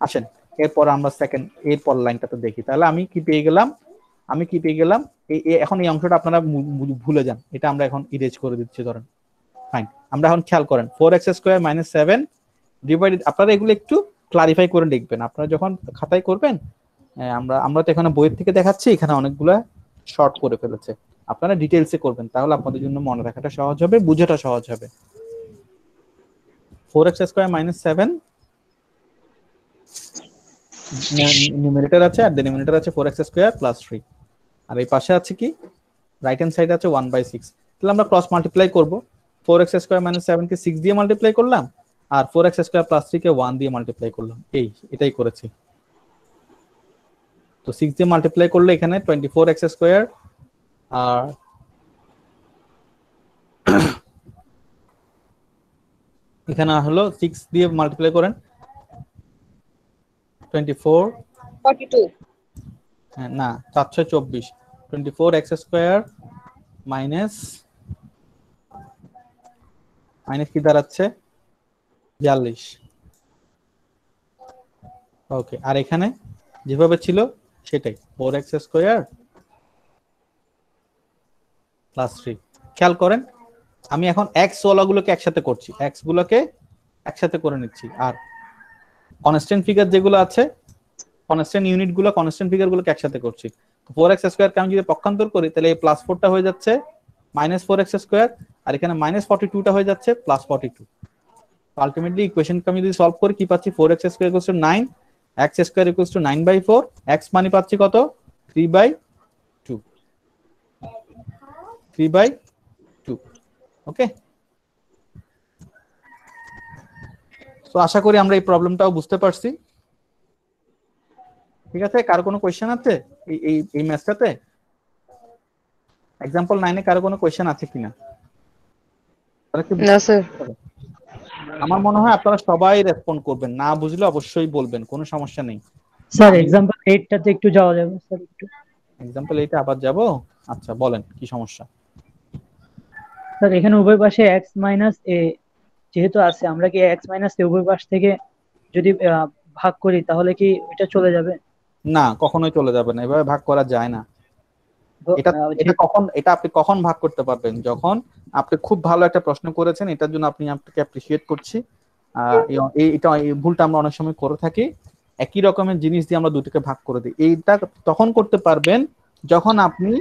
আসেন এরপর আমরা এরপর লাইনটাতে দেখি। তাহলে আমি কি পেয়ে গেলাম, এখন এই অংশটা আপনারা ভুলে যান, এটা আমরা এখন ইরেজ করে দিচ্ছি। ধরেন ফাইন, আমরা এখন খেয়াল করেন 4x স্কয়ার মাইনাস 7 ডিভাইডেড, আপনারা এগুলো একটু ক্লারিফাই করে লিখবেন আপনারা যখন খাতায় করবেন। আমরা তো এখানে বইয়ের থেকে দেখাচ্ছি, এখানে অনেকগুলা শর্ট করে ফেলেছে, আপনারা ডিটেইলসে করবেন, তাহলে আপনাদের জন্য মনে রাখাটা সহজ হবে, বুঝাটা সহজ হবে। 4x স্কয়ার মাইনাস 7 নিউমারেটর আছে আর ডিনোমিনেটর আছে 4x স্কয়ার প্লাস 3, আর এই পাশে আছে কি, রাইট হ্যান্ড সাইডে আছে 1/6। তাহলে আমরা ক্রস মাল্টিপ্লাই করব, 4x স্কয়ার মাইনাস 7 কে 6 দিয়ে মাল্টিপ্লাই করলাম আর 4x স্কয়ার প্লাস 3 কে 1 দিয়ে মাল্টিপ্লাই করলাম, এটাই করেছি। তো 6 দিয়ে মাল্টিপ্লাই করলে এখানে 24x স্কয়ার, আর এখানে হলো 6 দিয়ে মাল্টিপ্লাই করেন 42 না 424, 24x স্কয়ার মাইনাস কি দাঁড়াচ্ছে 42। ওকে, আর এখানে যেভাবে ছিল সেটাই 4x স্কয়ার প্লাস 3। খেয়াল করেন আমি এখন x ওয়ালাগুলোকে একসাথে করছি, x গুলোকে একসাথে করে নিচ্ছি, আর কনস্ট্যান্ট ফিগার যেগুলো আছে, কনস্ট্যান্ট ইউনিট গুলো, কনস্ট্যান্ট ফিগার গুলোকে একসাথে করছি। 4x স্কয়ার কে আমি যদি পক্ষান্তর করি তাহলে এই প্লাস 4টা হয়ে যাচ্ছে মাইনাস 4x স্কয়ার, আর এখানে মাইনাস 42টা হয়ে যাচ্ছে প্লাস 42। আলটিমেটলি ইকুয়েশনকে আমি যদি সলভ করি কি পাচ্ছি, 4x square equals to 9, x square equals to 9/4, x মানে পাচ্ছি কত, 3/2। ওকে, তো আশা করি আমরা এই প্রবলেমটাও বুঝতে পারছি। ঠিক আছে, কারো কোনো কোয়েশ্চেন আছে এই ম্যাথটাতে? এক্সাম্পল 9-এ কারো কোনো কোয়েশ্চেন আছে কিনা? তাহলে কি না স্যার। আমার মনে হয় আপনারা সবাই রেসপন্ড করবেন, না বুঝলে অবশ্যই বলবেন, কোনো সমস্যা নেই। স্যার এক্সাম্পল 8 টাতে একটু যাওয়া যাবে স্যার একটু? এক্সাম্পল এইটা আবার যাব। আচ্ছা বলেন কি সমস্যা। স্যার এখানে উভয় পাশে x মাইনাস a যেহেতু আছে, আমরা কি x মাইনাস a উভয় পাশ থেকে যদি ভাগ করি তাহলে কি এটা চলে যাবে? না, কখনোই চলে যাবে না, এভাবে ভাগ করা যায় না। এটা এটা কখন, এটা আপনি কখন ভাগ করতে পারবেন? যখন আপনি খুব ভালো একটা প্রশ্ন করেছেন, এটার জন্য আপনাকে অ্যাপ্রিশিয়েট করছি। এই ভুলটা আমরা অনেক সময় করে থাকি, একই রকমের জিনিস দিয়ে আমরা দুটোকে ভাগ করে দিই। এইটা তখন করতে পারবেন যখন আপনি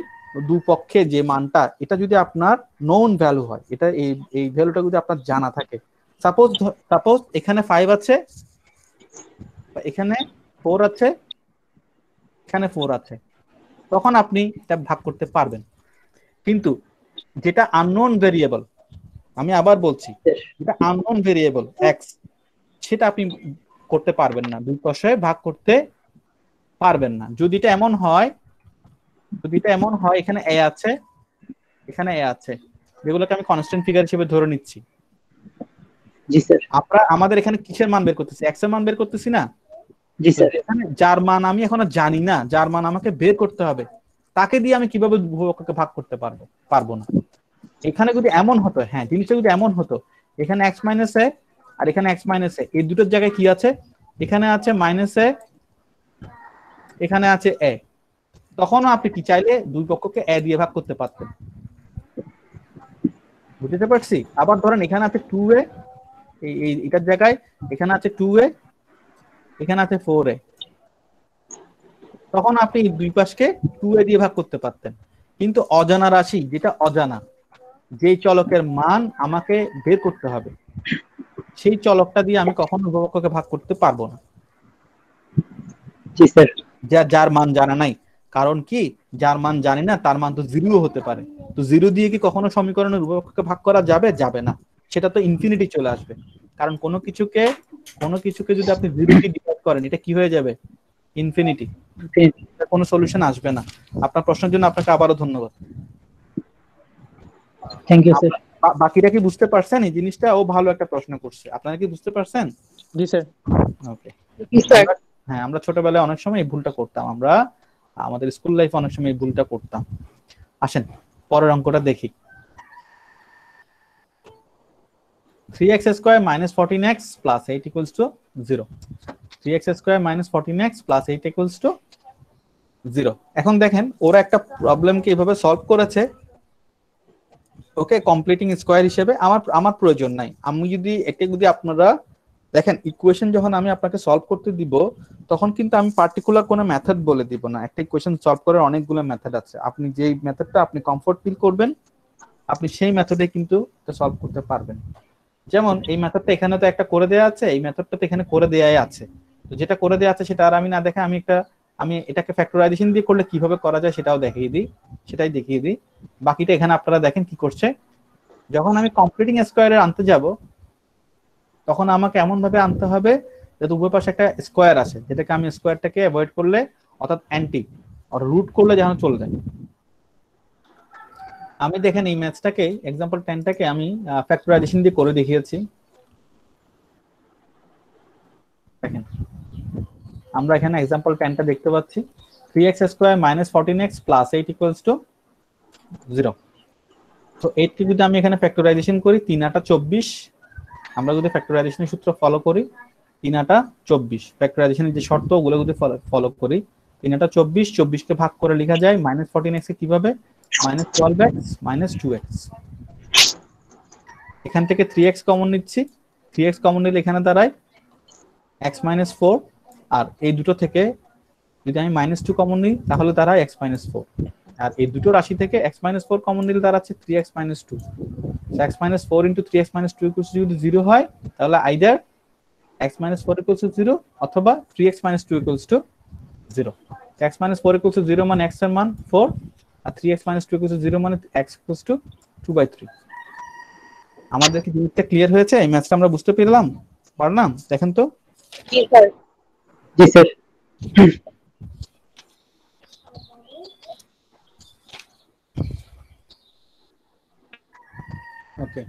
দুপক্ষে যে মানটা, এটা যদি আপনার নোন ভ্যালু হয়, এটা এই ভ্যালুটা যদি আপনার জানা থাকে। সাপোজ এখানে 5 আছে, এখানে 4 আছে, এখানে 4 আছে, তখন আপনি এটা ভাগ করতে পারবেন। কিন্তু যেটা আননোন ভেরিয়েবল, আমি আবার বলছি, যেটা আননোন ভেরিয়েবল এক্স, সেটা আপনি করতে পারবেন না, দুই পাশে ভাগ করতে পারবেন না। যদি এটা এমন হয়, এখানে এ আছে, এখানে এ আছে, যেগুলোকে আমি কনস্ট্যান্ট ফিগার হিসেবে ধরে নিচ্ছি। জি স্যার। আমাদের এখানে কিসের মান বের করতেছি? এক্স এর মান বের করতেছি না? জি স্যার। এখানে যার মান আমি এখনো জানি না, যার মান আমাকে বের করতে হবে, তাকে দিয়ে আমি কিভাবে উভয়পক্ষকে ভাগ করতে পারবো না। এখানে যদি এমন হতো, হ্যাঁ জিনিসটা যদি এমন হতো, এখানে এক্স মাইনাস এ আর এখানে এক্স মাইনাস এ, এই দুটোর জায়গায় কি আছে? এখানে আছে মাইনাস এ, এখানে আছে এ, তখনও আপনি কি চাইলে দুই পক্ষকে এ দিয়ে ভাগ করতে পারতেন। বুঝতে পারছি? আবার ধরেন এখানে আছে 2a, এটার জায়গায় এখানে আছে 2a, এখানে আছে 4a, তখন আপনি দুই পাশকে 2a দিয়ে ভাগ করতে পারতেন। কিন্তু অজানা রাশি, যেটা অজানা, যেই চলকের মান আমাকে বের করতে হবে, সেই চলকটা দিয়ে আমি কখনো উভয়পক্ষকে ভাগ করতে পারবো না। জি স্যার। যার মান জানা নাই। কারণ কি, যার মান জানি না তার মান তো 0 হতে পারে। তো 0 দিয়ে কি কখনো সমীকরণের উভয়পক্ষকে ভাগ করা যাবে? যাবে না, সেটা তো ইনফিনিটি চলে আসবে। কারণ কোনো কিছুকে যদি আপনি 0 দিয়ে ডিভাইড করেন, এটা কি হয়ে যাবে? ইনফিনিটি। কোনো সলিউশন আসবে না। আপনার প্রশ্নের জন্য আপনাকে আবারও ধন্যবাদ। Thank you sir. বাকিটা কি বুঝতে পারছেন? এই জিনিসটা ও ভালো একটা প্রশ্ন করছে, আপনারা কি বুঝতে পারছেন? জি স্যার। ওকে। স্যার। হ্যাঁ, আমরা ছোটবেলায় অনেক সময় এই ভুলটা করতাম, আমরা আমাদের স্কুল লাইফে অনেক সময় এই ভুলটা করতাম। আসেন পরের অঙ্কটা দেখি। 3x square minus 14x plus 8 equals to 0. 3x square minus 14x plus 8 equals to 0. এখন দেখেন ওরা একটা প্রবলেমকে এভাবে সলভ করেছে, ওকে কমপ্লিটিং স্কয়ার হিসেবে আমার প্রয়োজন নাই। আমি যদি এটা যদি আপনারা দেখেন, ইকুয়েশন যখন আমি আপনাকে সলভ করতে দিব, তখন কিন্তু আমি পার্টিকুলার কোনো মেথড বলে দিব না। একটা ইকুয়েশন সলভ করার অনেকগুলো মেথড আছে, আপনি যেই মেথডটা আপনি কমফোর্ট ফিল করবেন, আপনি সেই মেথডে কিন্তু এটা সলভ করতে পারবেন। যেমন এই মেথডটা এখানে তো একটা করে দেয়া আছে, এই মেথডটা তো এখানে করে দেয়াই আছে। তো যেটা করে দেয়া আছে সেটা আর আমি না দেখে আমি এটাকে ফ্যাক্টরাইজেশন দিয়ে করলে কিভাবে করা যায় সেটাই দেখিয়ে দিই। বাকিটা এখানে আপনারা দেখেন কি করছে। যখন আমি কমপ্লিটিং স্কয়ারে আনতে যাব, তখন আমাকে এমন ভাবে আনতে হবে যাতে উভয় পাশে একটা স্কয়ার আছে, যেটাকে আমি স্কয়ারটাকে অ্যাভয়েড করলে, অর্থাৎ অ্যান্টি আর রুট করলে যেন চলে যায়। আমি দেখেন এই ম্যাথটাকে, एग्जांपल 10টাকে আমি ফ্যাক্টরাইজেশন দিয়ে করে দেখিয়েছি। দেখেন আমরা এখানে एग्जांपल 10টা দেখতে পাচ্ছি, 3x স্কয়ার - 14x + 8 = 0। তো 8 কে যদি আমি এখানে ফ্যাক্টরাইজেশন করি, 3 8 24, আমরা যদি ফ্যাক্টরাইজেশনের সূত্র ফলো করি, 3 8 24 ফ্যাক্টরাইজেশনের যে শর্ত ওগুলো যদি ফলো করি, 3 8 24, 24 কে ভাগ করে লেখা যায় -14x কে কিভাবে, -12x - 2x। এখান থেকে 3x কমন নিচ্ছি, 3x কমন নিলে এখানে দাঁড়ায় x - 4, আর এই দুটো থেকে যদি আমি -2 কমন নিই তাহলে দাঁড়ায় x - 4, আর এই দুটো রাশি থেকে x - 4 কমন নিলে দাঁড়াচ্ছে 3x - 2। So x - 4 * 3x - 2 যদি 0 হয়, তাহলে আইদার x - 4 = 0 অথবা 3x - 2 = 0। x - 4 = 0 মানে x এর মান 4, আর 3x - 2 = 0 মানে x = 2/3। আমাদের কি জিনিসটা ক্লিয়ার হয়েছে? এই ম্যাথটা আমরা বুঝতে পারলাম? দেখেন তো। জি স্যার। জি স্যার। ওকে,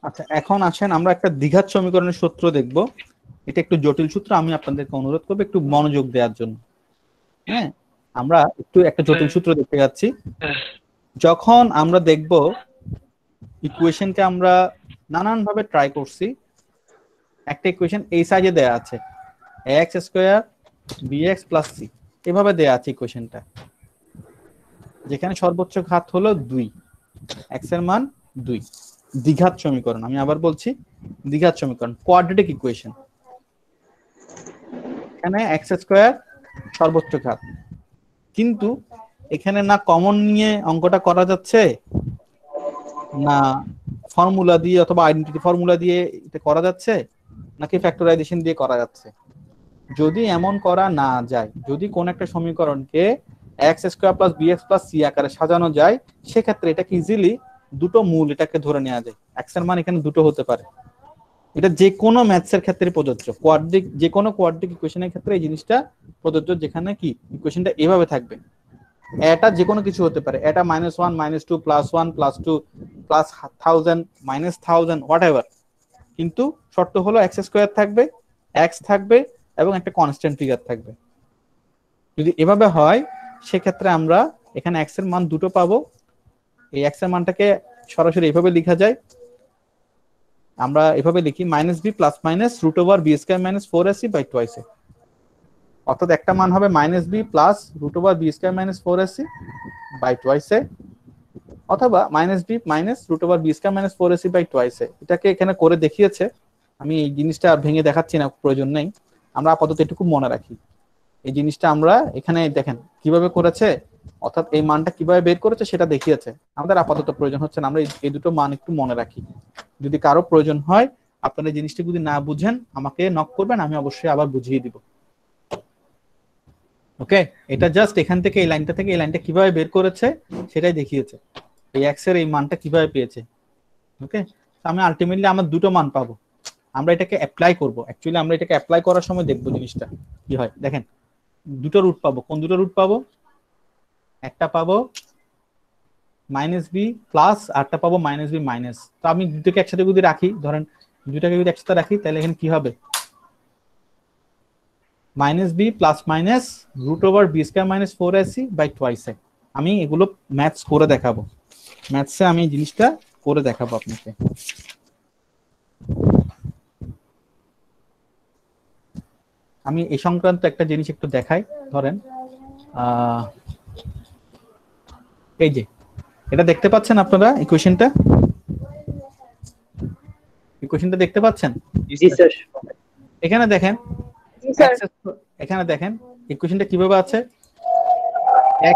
আচ্ছা, এখন আসেন আমরা একটা দ্বিঘাত সমীকরণের সূত্র দেখব। এটা একটু জটিল সূত্র, আমি আপনাদেরকে অনুরোধ করবো একটু মনোযোগ দেওয়ার জন্য। হ্যাঁ, আমরা একটু একটা জটিল সূত্র দেখতে যাচ্ছি। যখন আমরা দেখব ইকুয়েশনকে আমরা নানান ভাবে ট্রাই করছি, একটা ইকুয়েশন এই সাইজে দেয়া আছে x square bx plus c, এভাবে দেয়া আছে ইকুয়েশনটা, যেখানে সর্বোচ্চ ঘাত হলো 2, এক্স এর মান 2। দ্বিঘাত সমীকরণ, আমি আবার বলছি দ্বিঘাত সমীকরণ, কোয়াড্রেটিক ইকুয়েশন। এখানে এক্স স্কোয়ার সর্বোচ্চ ঘাত, কিন্তু এখানে না কমন নিয়ে অঙ্কটা করা যাচ্ছে, না ফর্মুলা দিয়ে অথবা আইডেন্টিটি ফর্মুলা দিয়ে এটা করা যাচ্ছে, নাকি ফ্যাক্টরাইজেশন দিয়ে করা যাচ্ছে। যদি এমন করা না যায়, যদি কোন একটা সমীকরণকে x square plus bx plus c আকারে সাজানো যায়, সেক্ষেত্রে এটাকে ইজিলি দুটো মূল এটাকে ধরে নেওয়া যায়। এক্স এর মান এখানে দুটো হতে পারে। এটা যে কোনো ম্যাথসের ক্ষেত্রে প্রযোজ্য, কোয়াড্রিক যে কোনো কোয়াড্রিক ইকুয়েশনের ক্ষেত্রে এই জিনিসটা প্রযোজ্য, যেখানে কি ইকুয়েশনটা এভাবে থাকবে। এটা যে কোনো কিছু হতে পারে, এটা -1 -2 +1 +2 +1000 -1000 হোয়াটএভার, কিন্তু শর্ত হলো এক্স স্কোয়ার থাকবে, এক্স থাকবে এবং একটা কনস্ট্যান্ট ফিগার থাকবে। যদি এভাবে হয় সেক্ষেত্রে আমরা এখানে এক্স এর মান দুটো পাবো। এই এক্স এর মানটাকে সরাসরি এভাবে লেখা যায়, আমরা এভাবে লিখি -b plus minus √b² - 4ac/2ac, অর্থাৎ একটা মান হবে -b প্লাস √b² - 4ac/2ac, অথবা -b মাইনাস √b² - 4ac/2ac। এটাকে এখানে করে দেখিয়েছে, আমি এই জিনিসটা ভেঙে দেখাচ্ছি না, প্রয়োজন নেই, আমরা আপাতত এটুকু মনে রাখি। এই জিনিসটা আমরা এখানে দেখেন কিভাবে করেছে, অর্থাৎ এই মানটা কিভাবে বের করেছে সেটা দেখিয়েছে। আমাদের আপাতত প্রয়োজন হচ্ছে না, আমরা এই দুটো মান একটু মনে রাখি। যদি কারো প্রয়োজন হয়, আপনারা এই জিনিসটা যদি না বুঝেন আমাকে নক করবেন, আমি অবশ্যই আবার বুঝিয়ে দিব। ওকে, এটা জাস্ট এখান থেকে এই লাইনটা থেকে এই লাইনটা কিভাবে বের করেছে সেটাই দেখিয়েছে, এই এক্স এর এই মানটা কিভাবে পেয়েছে। ওকে, আমি আলটিমেটলি আমার দুটো মান পাবো, আমরা এটাকে অ্যাপ্লাই করব। অ্যাকচুয়ালি আমরা এটাকে অ্যাপ্লাই করার সময় দেখবো জিনিসটা কি হয়। দেখেন দুটো রুট পাবো, কোন দুটো রুট পাবো, একটা পাবো -b প্লাস, আরটা পাবো -b মাইনাস। তো আমি দুটোকে একসাথে যদি রাখি, ধরেন দুটাকে যদি একসাথে রাখি, তাহলে এখানে কি হবে, -b plus minus √b² - 4ac/2ac। আমি এগুলো ম্যাথস করে দেখাবো, ম্যাথসে আমি এই জিনিসটা করে দেখাবো আপনাকে। আমি এই সংক্রান্ত একটা জিনিস একটু দেখাই। ধরেন এই যে এটা দেখতে পাচ্ছেন আপনারা, ইকুয়েশনটা দেখতে পাচ্ছেন? জি স্যার। এখানে দেখেন, জি স্যার। এখানে দেখেন ইকুয়েশনটা কিভাবে আছে,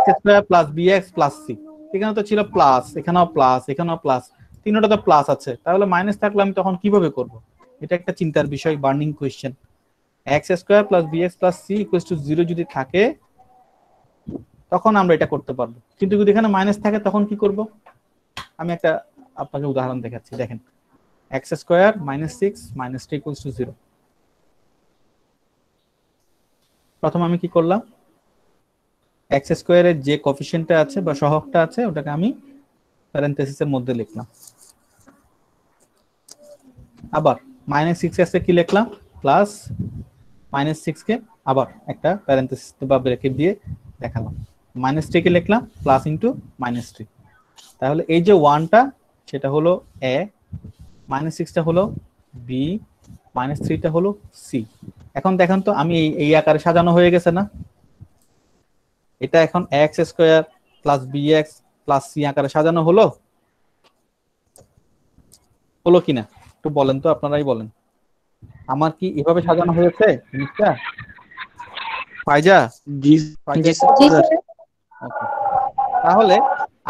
x square plus bx plus c, এখানে তো ছিল প্লাস, এখানেও প্লাস, এখানেও প্লাস, তিনটা তো প্লাস আছে, তাহলে মাইনাস থাকলে আমি তখন কিভাবে করব? এটা একটা চিন্তার বিষয়, burning question. x square plus bx plus c = 0 যদি থাকে তখন আমরা এটা করতে পারবো, কিন্তু যদি এখানে মাইনাস থাকে তখন কি করব? আমি একটা আপনাকে উদাহরণ দেখাচ্ছি। দেখেন x স্কয়ার -6 - 3 = 0। প্রথম আমি কি করলাম, x স্কয়ারের যে কোএফিশিয়েন্টটা আছে বা সহগটা আছে ওটাকে আমি প্যারেনথেসিসের মধ্যে লিখলাম। আবার -6 আছে কি লিখলাম, প্লাস -6 কে আবার একটা প্যারেনথেসিস বা ব্র্যাকেট দিয়ে দেখালাম, -3 কে লিখলাম প্লাস ইনটু -3। তাহলে এই যে 1টা সেটা হলো a, -6টা হলো b, -3টা হলো c। এখন দেখেন তো আমি এই আকারে সাজানো হয়ে গেছে না? এটা এখন x square plus bx plus c আকারে সাজানো হলো কিনা একটু বলেন তো, আপনারাই বলেন। আমার কি এভাবে সাজানো হয়েছে জিনিসটা? ফাইজা, জি জি স্যার। তাহলে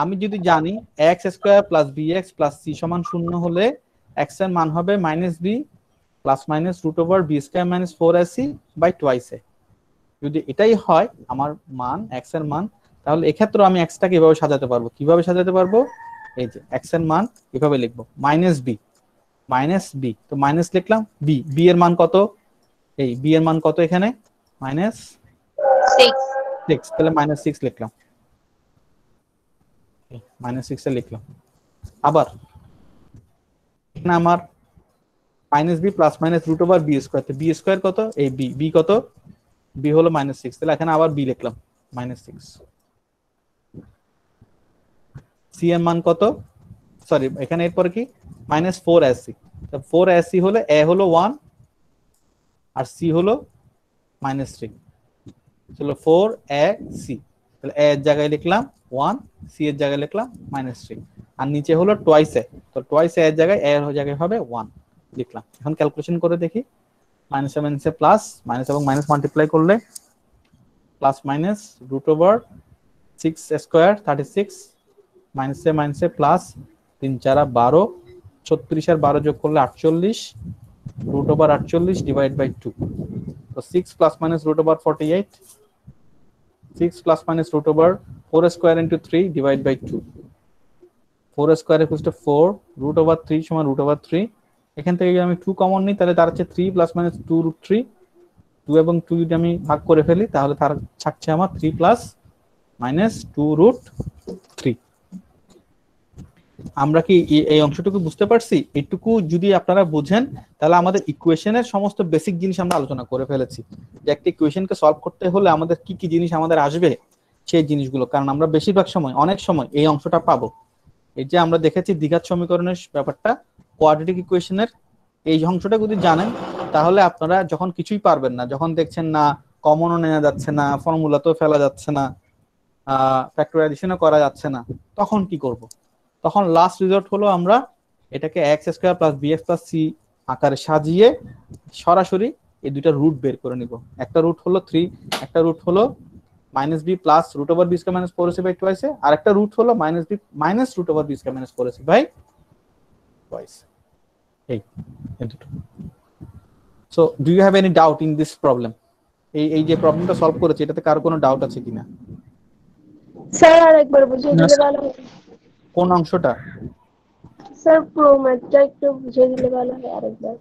আমি যদি জানি x square plus bx plus c সমান 0 হলে x এর মান হবে -b plus minus √b² - 4ac/2ac। যদি এটাই হয় আমার মান, x এর মান, তাহলে এক্ষেত্রে আমি x টাকে এভাবে সাজাতে পারবো। কিভাবে সাজাতে পারবো? এই যে x এর মান এভাবে লিখবো -b, তো মাইনাস লিখলাম b এর মান কত, এই b এর মান কত এখানে -6, তাহলে -6 লিখলাম, -6 এ লিখলাম। আবার আমার minus b plus minus root over b square, তো বি স্কোয়ার কত, এই বি, বি কত, বি হলো -6, তাহলে এখানে আবার বি লিখলাম -6। সি এর মান কত, সরি এখানে এরপরে কি -4 এসি, 4 এসি হলে এ হলো 1 আর সি হলো -3, চলো 4 এ সি, তাহলে এ এর জায়গায় লিখলাম 1, সি এর জায়গায় লিখলাম -3, আর নিচে হলো টোয়াইস এ, তো টোয়াইস এ এর জায়গায় এ এর জায়গায় হবে 1 লিখলাম। এখন ক্যালকুলেশন করে দেখি, -7 সে প্লাস, মাইনাস এবং মাইনাস মাল্টিপ্লাই করলে plus minus root over 6 square 36, মাইনাসে মাইনাসে প্লাস 3 4 12, 36 আর 12 যোগ করলে 48, রুট ওভার 48 ডিভাইড বাই 2, তো 6 plus minus root over 48, 6 plus minus root over 4 square into 3 divide by 2, 4 square equals to 4, root over 3 সমান root over 3, এখান থেকে যদি আমি 2 কমন নিই তাহলে তার হচ্ছে 3 প্লাস মাইনাস 2 রুট 3, 2 এবং 2 যদি আমি ভাগ করে ফেলি তাহলে তার থাকছে আমার 3 প্লাস মাইনাস 2 রুট 3। আমরা কি এই অংশটুকু বুঝতে পারছি? এইটুকু যদি আপনারা বুঝেন তাহলে আমাদের ইকুয়েশনের সমস্ত বেসিক জিনিস আমরা আলোচনা করে ফেলেছি, যে একটা ইকুয়েশনকে সলভ করতে হলে আমাদের কি কি জিনিস আমাদের আসবে সেই জিনিসগুলো, কারণ আমরা বেশিরভাগ সময় অনেক সময় এই অংশটা পাবো। এই যে আমরা দেখেছি দ্বিঘাত সমীকরণের ব্যাপারটা, কোয়াড্রেটিক ইকুয়েশনের এই অংশটা যদি জানেন তাহলে আপনারা যখন কিছুই পারবেন না, যখন দেখছেন না কমনও নেওয়া যাচ্ছে না, ফর্মুলাতেও ফেলা যাচ্ছে না, ফ্যাক্টরাইজেশনও করা যাচ্ছে না, তখন কি করব? তখন লাস্ট রিজল্ট হলো আমরা এটাকে x square plus b x plus c আকারে সাজিয়ে সরাসরি এই দুইটা রুট বের করে নিব। একটা রুট হলো 3, একটা রুট হলো minus b plus root over b square minus 4ac by twice, আর একটা রুট হলো minus b minus root over b square minus 4ac by twice. এই দুটো। So do you have any doubt in this problem? এই যে প্রবলেমটা solve করেছি এটাতে কারো কোনো ডাউট আছে কিনা? স্যার আরেকবার বুঝিয়ে দিলে ভালো হয়। কোন অংশটা? স্যার প্রো ম্যাথটা একটু বুঝিয়ে দিলে ভালো হয় আরেকবার।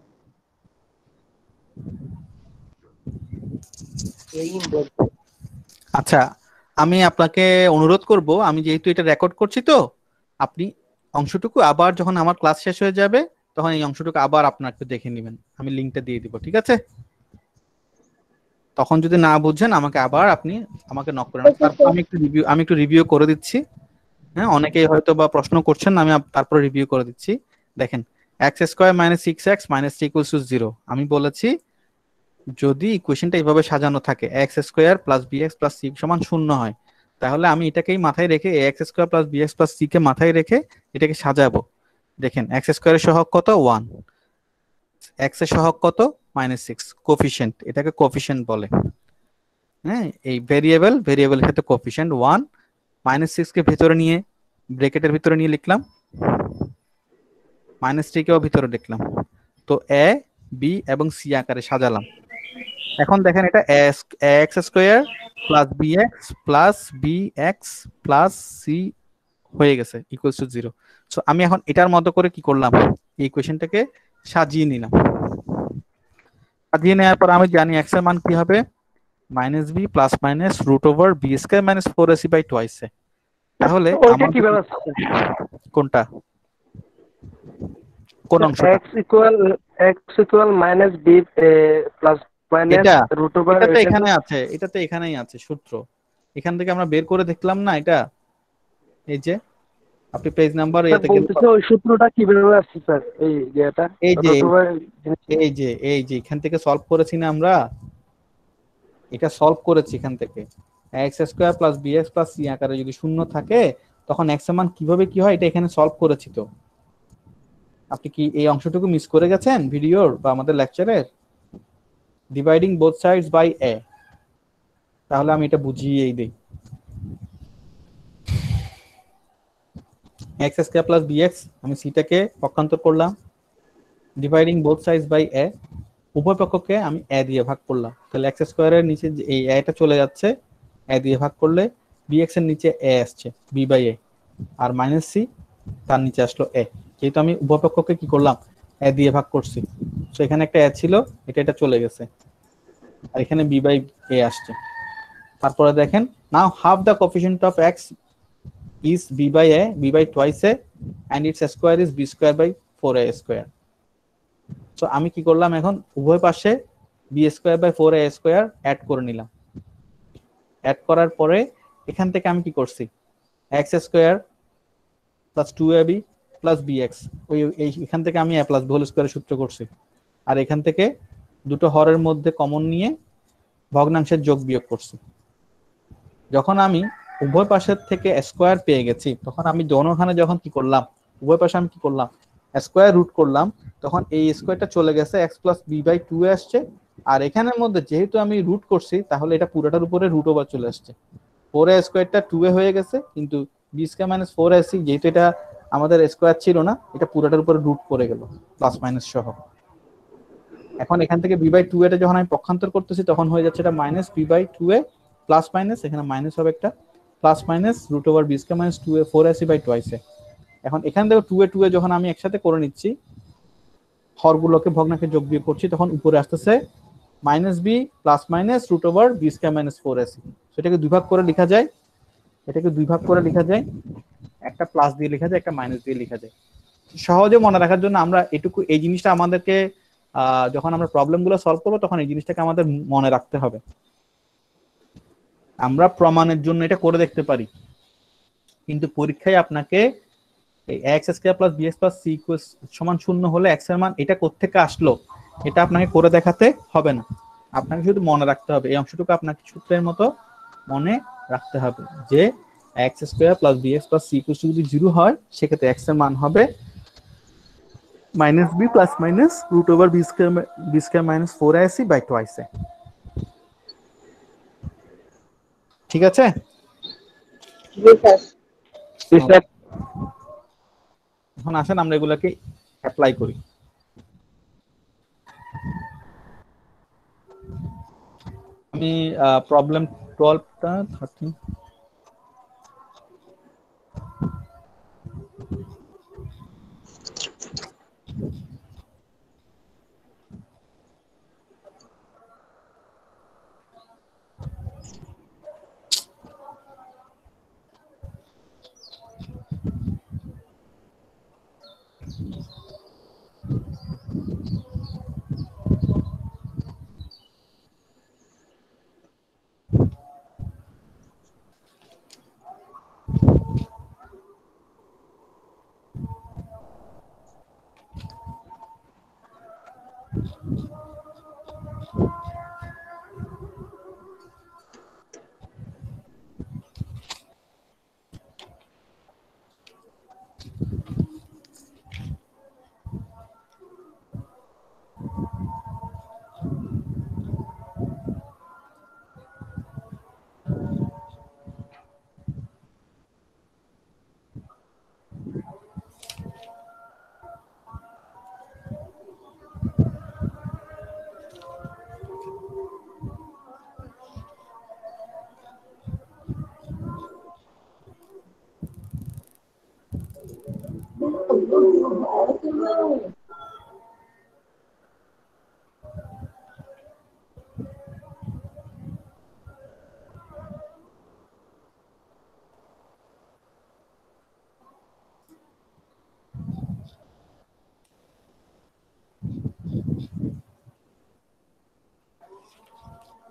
আচ্ছা, আমি আপনাকে অনুরোধ করব, আমি যেহেতু এটা রেকর্ড করছি তো আপনি অংশটুকু আবার যখন আমার ক্লাস শেষ হয়ে যাবে তখন এই অংশটুকু আবার আপনারা একটু দেখে নেবেন, আমি লিংকটা দিয়ে দিব, ঠিক আছে? তখন যদি না বুঝেন আমাকে আবার আপনি আমাকে নক করেন, তারপর আমি একটু রিভিউ করে দিচ্ছি। হ্যাঁ, অনেকেই হয়তো বা প্রশ্ন করছেন, আমি তারপর রিভিউ করে দিচ্ছি। দেখেন, x square minus 6x minus 3 equals to 0, আমি বলেছি যদি ইকুয়েশনটা এইভাবে সাজানো থাকে x square plus bx plus c সমান 0 হয়, তাহলে আমি এটাকেই মাথায় রেখে x square plus bx plus c কে মাথায় রেখে এটাকে সাজাবো। দেখেন, এক্স স্কোয়ারের সহগ কত 1, এক্স এর সহগ কত -6, কোফিশিয়েন্ট, এটাকে কোফিশিয়েন্ট বলে। হ্যাঁ, এই ভেরিয়েবলের ক্ষেত্রে কোফিশিয়েন্ট 1, -6 কে ভিতরে নিয়ে ব্র্যাকেটের ভিতরে নিয়ে লিখলাম, -3 কেও ভিতরে লিখলাম, তো এ বি এবং সি আকারে সাজালাম। এখন দেখেন এটা x square plus bx plus bx plus c হয়ে গেছে ইকুয়ালস টু 0। সো আমি এখন এটার মতো করে কি করলাম, এই ইকুয়েশনটাকে সাজিয়ে নিলাম। সাজিয়ে নেওয়ার পর আমি জানি এক্স এর মান কি হবে, minus b plus minus root over b square minus 4ac by twice. তাহলে কোনটা, কোন অংশটা? x equal minus b plus minus root over, এটা এখানে আছে, এটাতে এখানেই আছে সূত্র, এখান থেকে আমরা বের করে দেখলাম না এটা। এই যে আপনি পেজ নাম্বার এটাতে বলতেছে ওই সূত্রটা কিভাবে আসছে স্যার? এই যে এখান থেকে সলভ করেছি না আমরা, এটা সলভ করেছি এখান থেকে। X square plus bx plus c আকারে যদি 0 থাকে তখন এক্স এর মান কিভাবে কি হয় এটা এখানে সলভ করেছি। তো আপনি কি এই অংশটুকু মিস করে গেছেন ভিডিওর বা আমাদের লেকচারের? ডিভাইডিং বোথ সাইডস বাই এ, তাহলে আমি এটা বুঝিয়েই দেই। এক্স স্কয়ার প্লাস বিএক্স, আমি সিটাকে পক্ষান্তর করলাম, ডিভাইডিং বোথ সাইডস বাই এ, উভয় পক্ষকে আমি এ দিয়ে ভাগ করলাম, তাহলে এক্স স্কয়ারের নিচে এই এটা চলে যাচ্ছে, এ দিয়ে ভাগ করলে বিএক্স এর নিচে এ আসছে বি বাই এ, আর মাইনাস সি তার নিচে আসলো এ, যেহেতু আমি উভয় পক্ষকে কি করলাম এ দিয়ে ভাগ করছি। তো এখানে একটা এ ছিল, এটা চলে গেছে, আর এখানে বি বাই এ আসছে। তারপরে দেখেন, now half the coefficient of x is b by a, b by twice a, and its square is b square by 4a square. তো আমি কি করলাম, এখন উভয় পাশে b square by 4a square add করে নিলাম। অ্যাড করার পরে এখান থেকে আমি কি করছি, x square plus 2ab plus bx, এখান থেকে আমি a প্লাস b হোল স্কোয়ারের সূত্র করছি। আর এখান থেকে দুটো হরের মধ্যে কমন নিয়ে ভগ্নাংশের যোগ বিয়োগ করছি। যখন আমি উভয় পাশের থেকে স্কোয়ার পেয়ে গেছি, তখন আমি দোনোখানে যখন কি করলাম, উভয় পাশে আমি কি করলাম, স্কোয়ার রুট করলাম, তখন এই স্কোয়ারটা চলে গেছে এক্স প্লাস বি বাই 2 এ আসছে। আর এখানের মধ্যে যেহেতু আমি রুট করছি, তাহলে এটা পুরোটার উপরে রুট ওভার চলে আসছে। 4a স্কোয়ারটা 2a হয়ে গেছে, কিন্তু বি স্কোয়ার মাইনাস 4ac যেহেতু এটা আমাদের স্কোয়ার ছিল না, এটা পুরোটার উপরে রুট পড়ে গেল প্লাস মাইনাস সহ। এখন এখান থেকে বি বাই 2 এটা যখন আমি পক্ষান্তর করতেছি, তখন হয়ে যাচ্ছে এটা minus b by 2a plus minus, এখানে মাইনাস হবে একটা plus minus root over b square minus 2a 4ac by twice a. এখন এখান থেকে 2a যখন আমি একসাথে করে নিচ্ছি, হরগুলোকে ভগ্নাংশে যোগ বিয়োগ করছি, তখন উপরে আসতেছে minus b plus minus root over b square minus 4ac। সেটাকে দুই ভাগ করে লেখা যায়, এটাকে দুই ভাগ করে লেখা যায়, একটা প্লাস দিয়ে লেখা যায়, একটা মাইনাস দিয়ে লেখা যায়। সহজে মনে রাখার জন্য আমরা এটুকু, এই জিনিসটা আমাদেরকে যখন আমরা প্রবলেমগুলো সলভ করবো, তখন এই জিনিসটাকে আমাদের মনে রাখতে হবে। আমরা প্রমাণের জন্য এটা করে দেখতে পারি, কিন্তু পরীক্ষায় আপনাকে এই x square plus bx plus c সমান 0 হলে এক্স এর মান এটা কোত্থেকে আসলো, এটা আপনাকে করে দেখাতে হবে না, আপনাকে শুধু মনে রাখতে হবে। এই অংশটুকু আপনাকে সূত্রের মতো মনে রাখতে হবে যে x square plus bx plus c যদি 0 হয়, সেক্ষেত্রে এক্স এর মান হবে minus b plus minus root over b square minus 4ac by twice a. ঠিক আছে? এখন আসেন আমরা এগুলাকে অ্যাপ্লাই করি। আমি প্রবলেম 12টা 13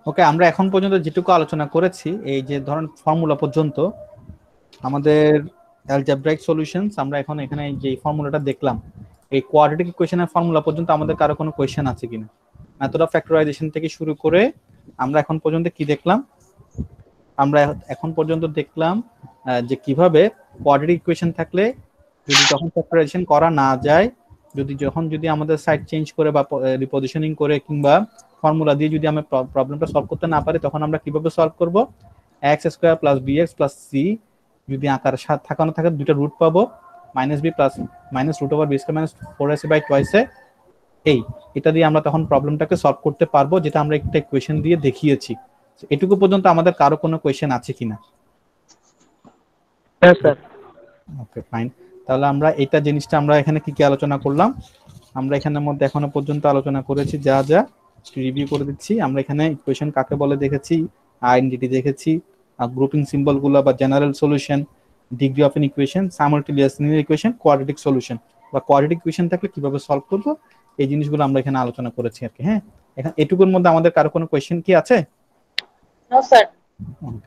ওকে, আমরা এখন পর্যন্ত যেটুকু আলোচনা করেছি, এই যে ধরেন ফর্মুলা পর্যন্ত আমাদের অ্যালজেব্রাইক সলিউশনস, আমরা এখন এখানে যে ফর্মুলাটা দেখলাম, এই কোয়াড্রেটিক ইকুয়েশনের ফর্মুলা পর্যন্ত আমাদের কারো কোনো কোয়েশ্চেন আছে কিনা? মেথড অফ ফ্যাক্টরাইজেশন থেকে শুরু করে আমরা এখন পর্যন্ত কি দেখলাম? আমরা এখন পর্যন্ত দেখলাম যে কিভাবে কোয়াড্রেটিক ইকুয়েশন থাকলে যদি তখন ফ্যাক্টরাইজেশন করা না যায়, যদি আমাদের সাইড চেঞ্জ করে বা রিপজিশনিং করে কিংবা ফর্মুলা দিয়ে যদি আমরা প্রবলেমটা সলভ করতে না পারি, তখন আমরা কিভাবে সলভ করব? X square plus bx plus c যদি আকারের সাথে থাকানো থাকে, দুটো রুট পাবো, minus b plus minus root over b square minus 4ac by twice a. এটা দিয়ে আমরা তখন প্রবলেমটাকে সলভ করতে পারবো, যেটা আমরা একটা ইকুয়েশন দিয়ে দেখিয়েছি। এটুকু পর্যন্ত আমাদের কারো কোনো কোয়েশ্চেন আছে কিনা? হ্যাঁ স্যার। ওকে ফাইন, তাহলে আমরা এটা জিনিসটা আমরা এখানে কি কি আলোচনা করলাম, আমরা এখানের মধ্যে এখনো পর্যন্ত আলোচনা করেছি যা যা রিভিউ করে দিচ্ছি। আমরা এখানে ইকুয়েশন কাকে বলে দেখেছি, আইডেন্টিটি দেখেছি, গ্রুপিং সিম্বল গুলো বা general solution, degree of an equation, simultaneous linear equation, quadratic solution বা কোয়াড্রেটিক ইকুয়েশন থাকলে কিভাবে সলভ করব, এই জিনিসগুলো আমরা এখানে আলোচনা করেছি আর কি। হ্যাঁ, এখন এটুকুর মধ্যে আমাদের কারো কোনো কোয়েশ্চেন কি আছে? No sir. ওকে।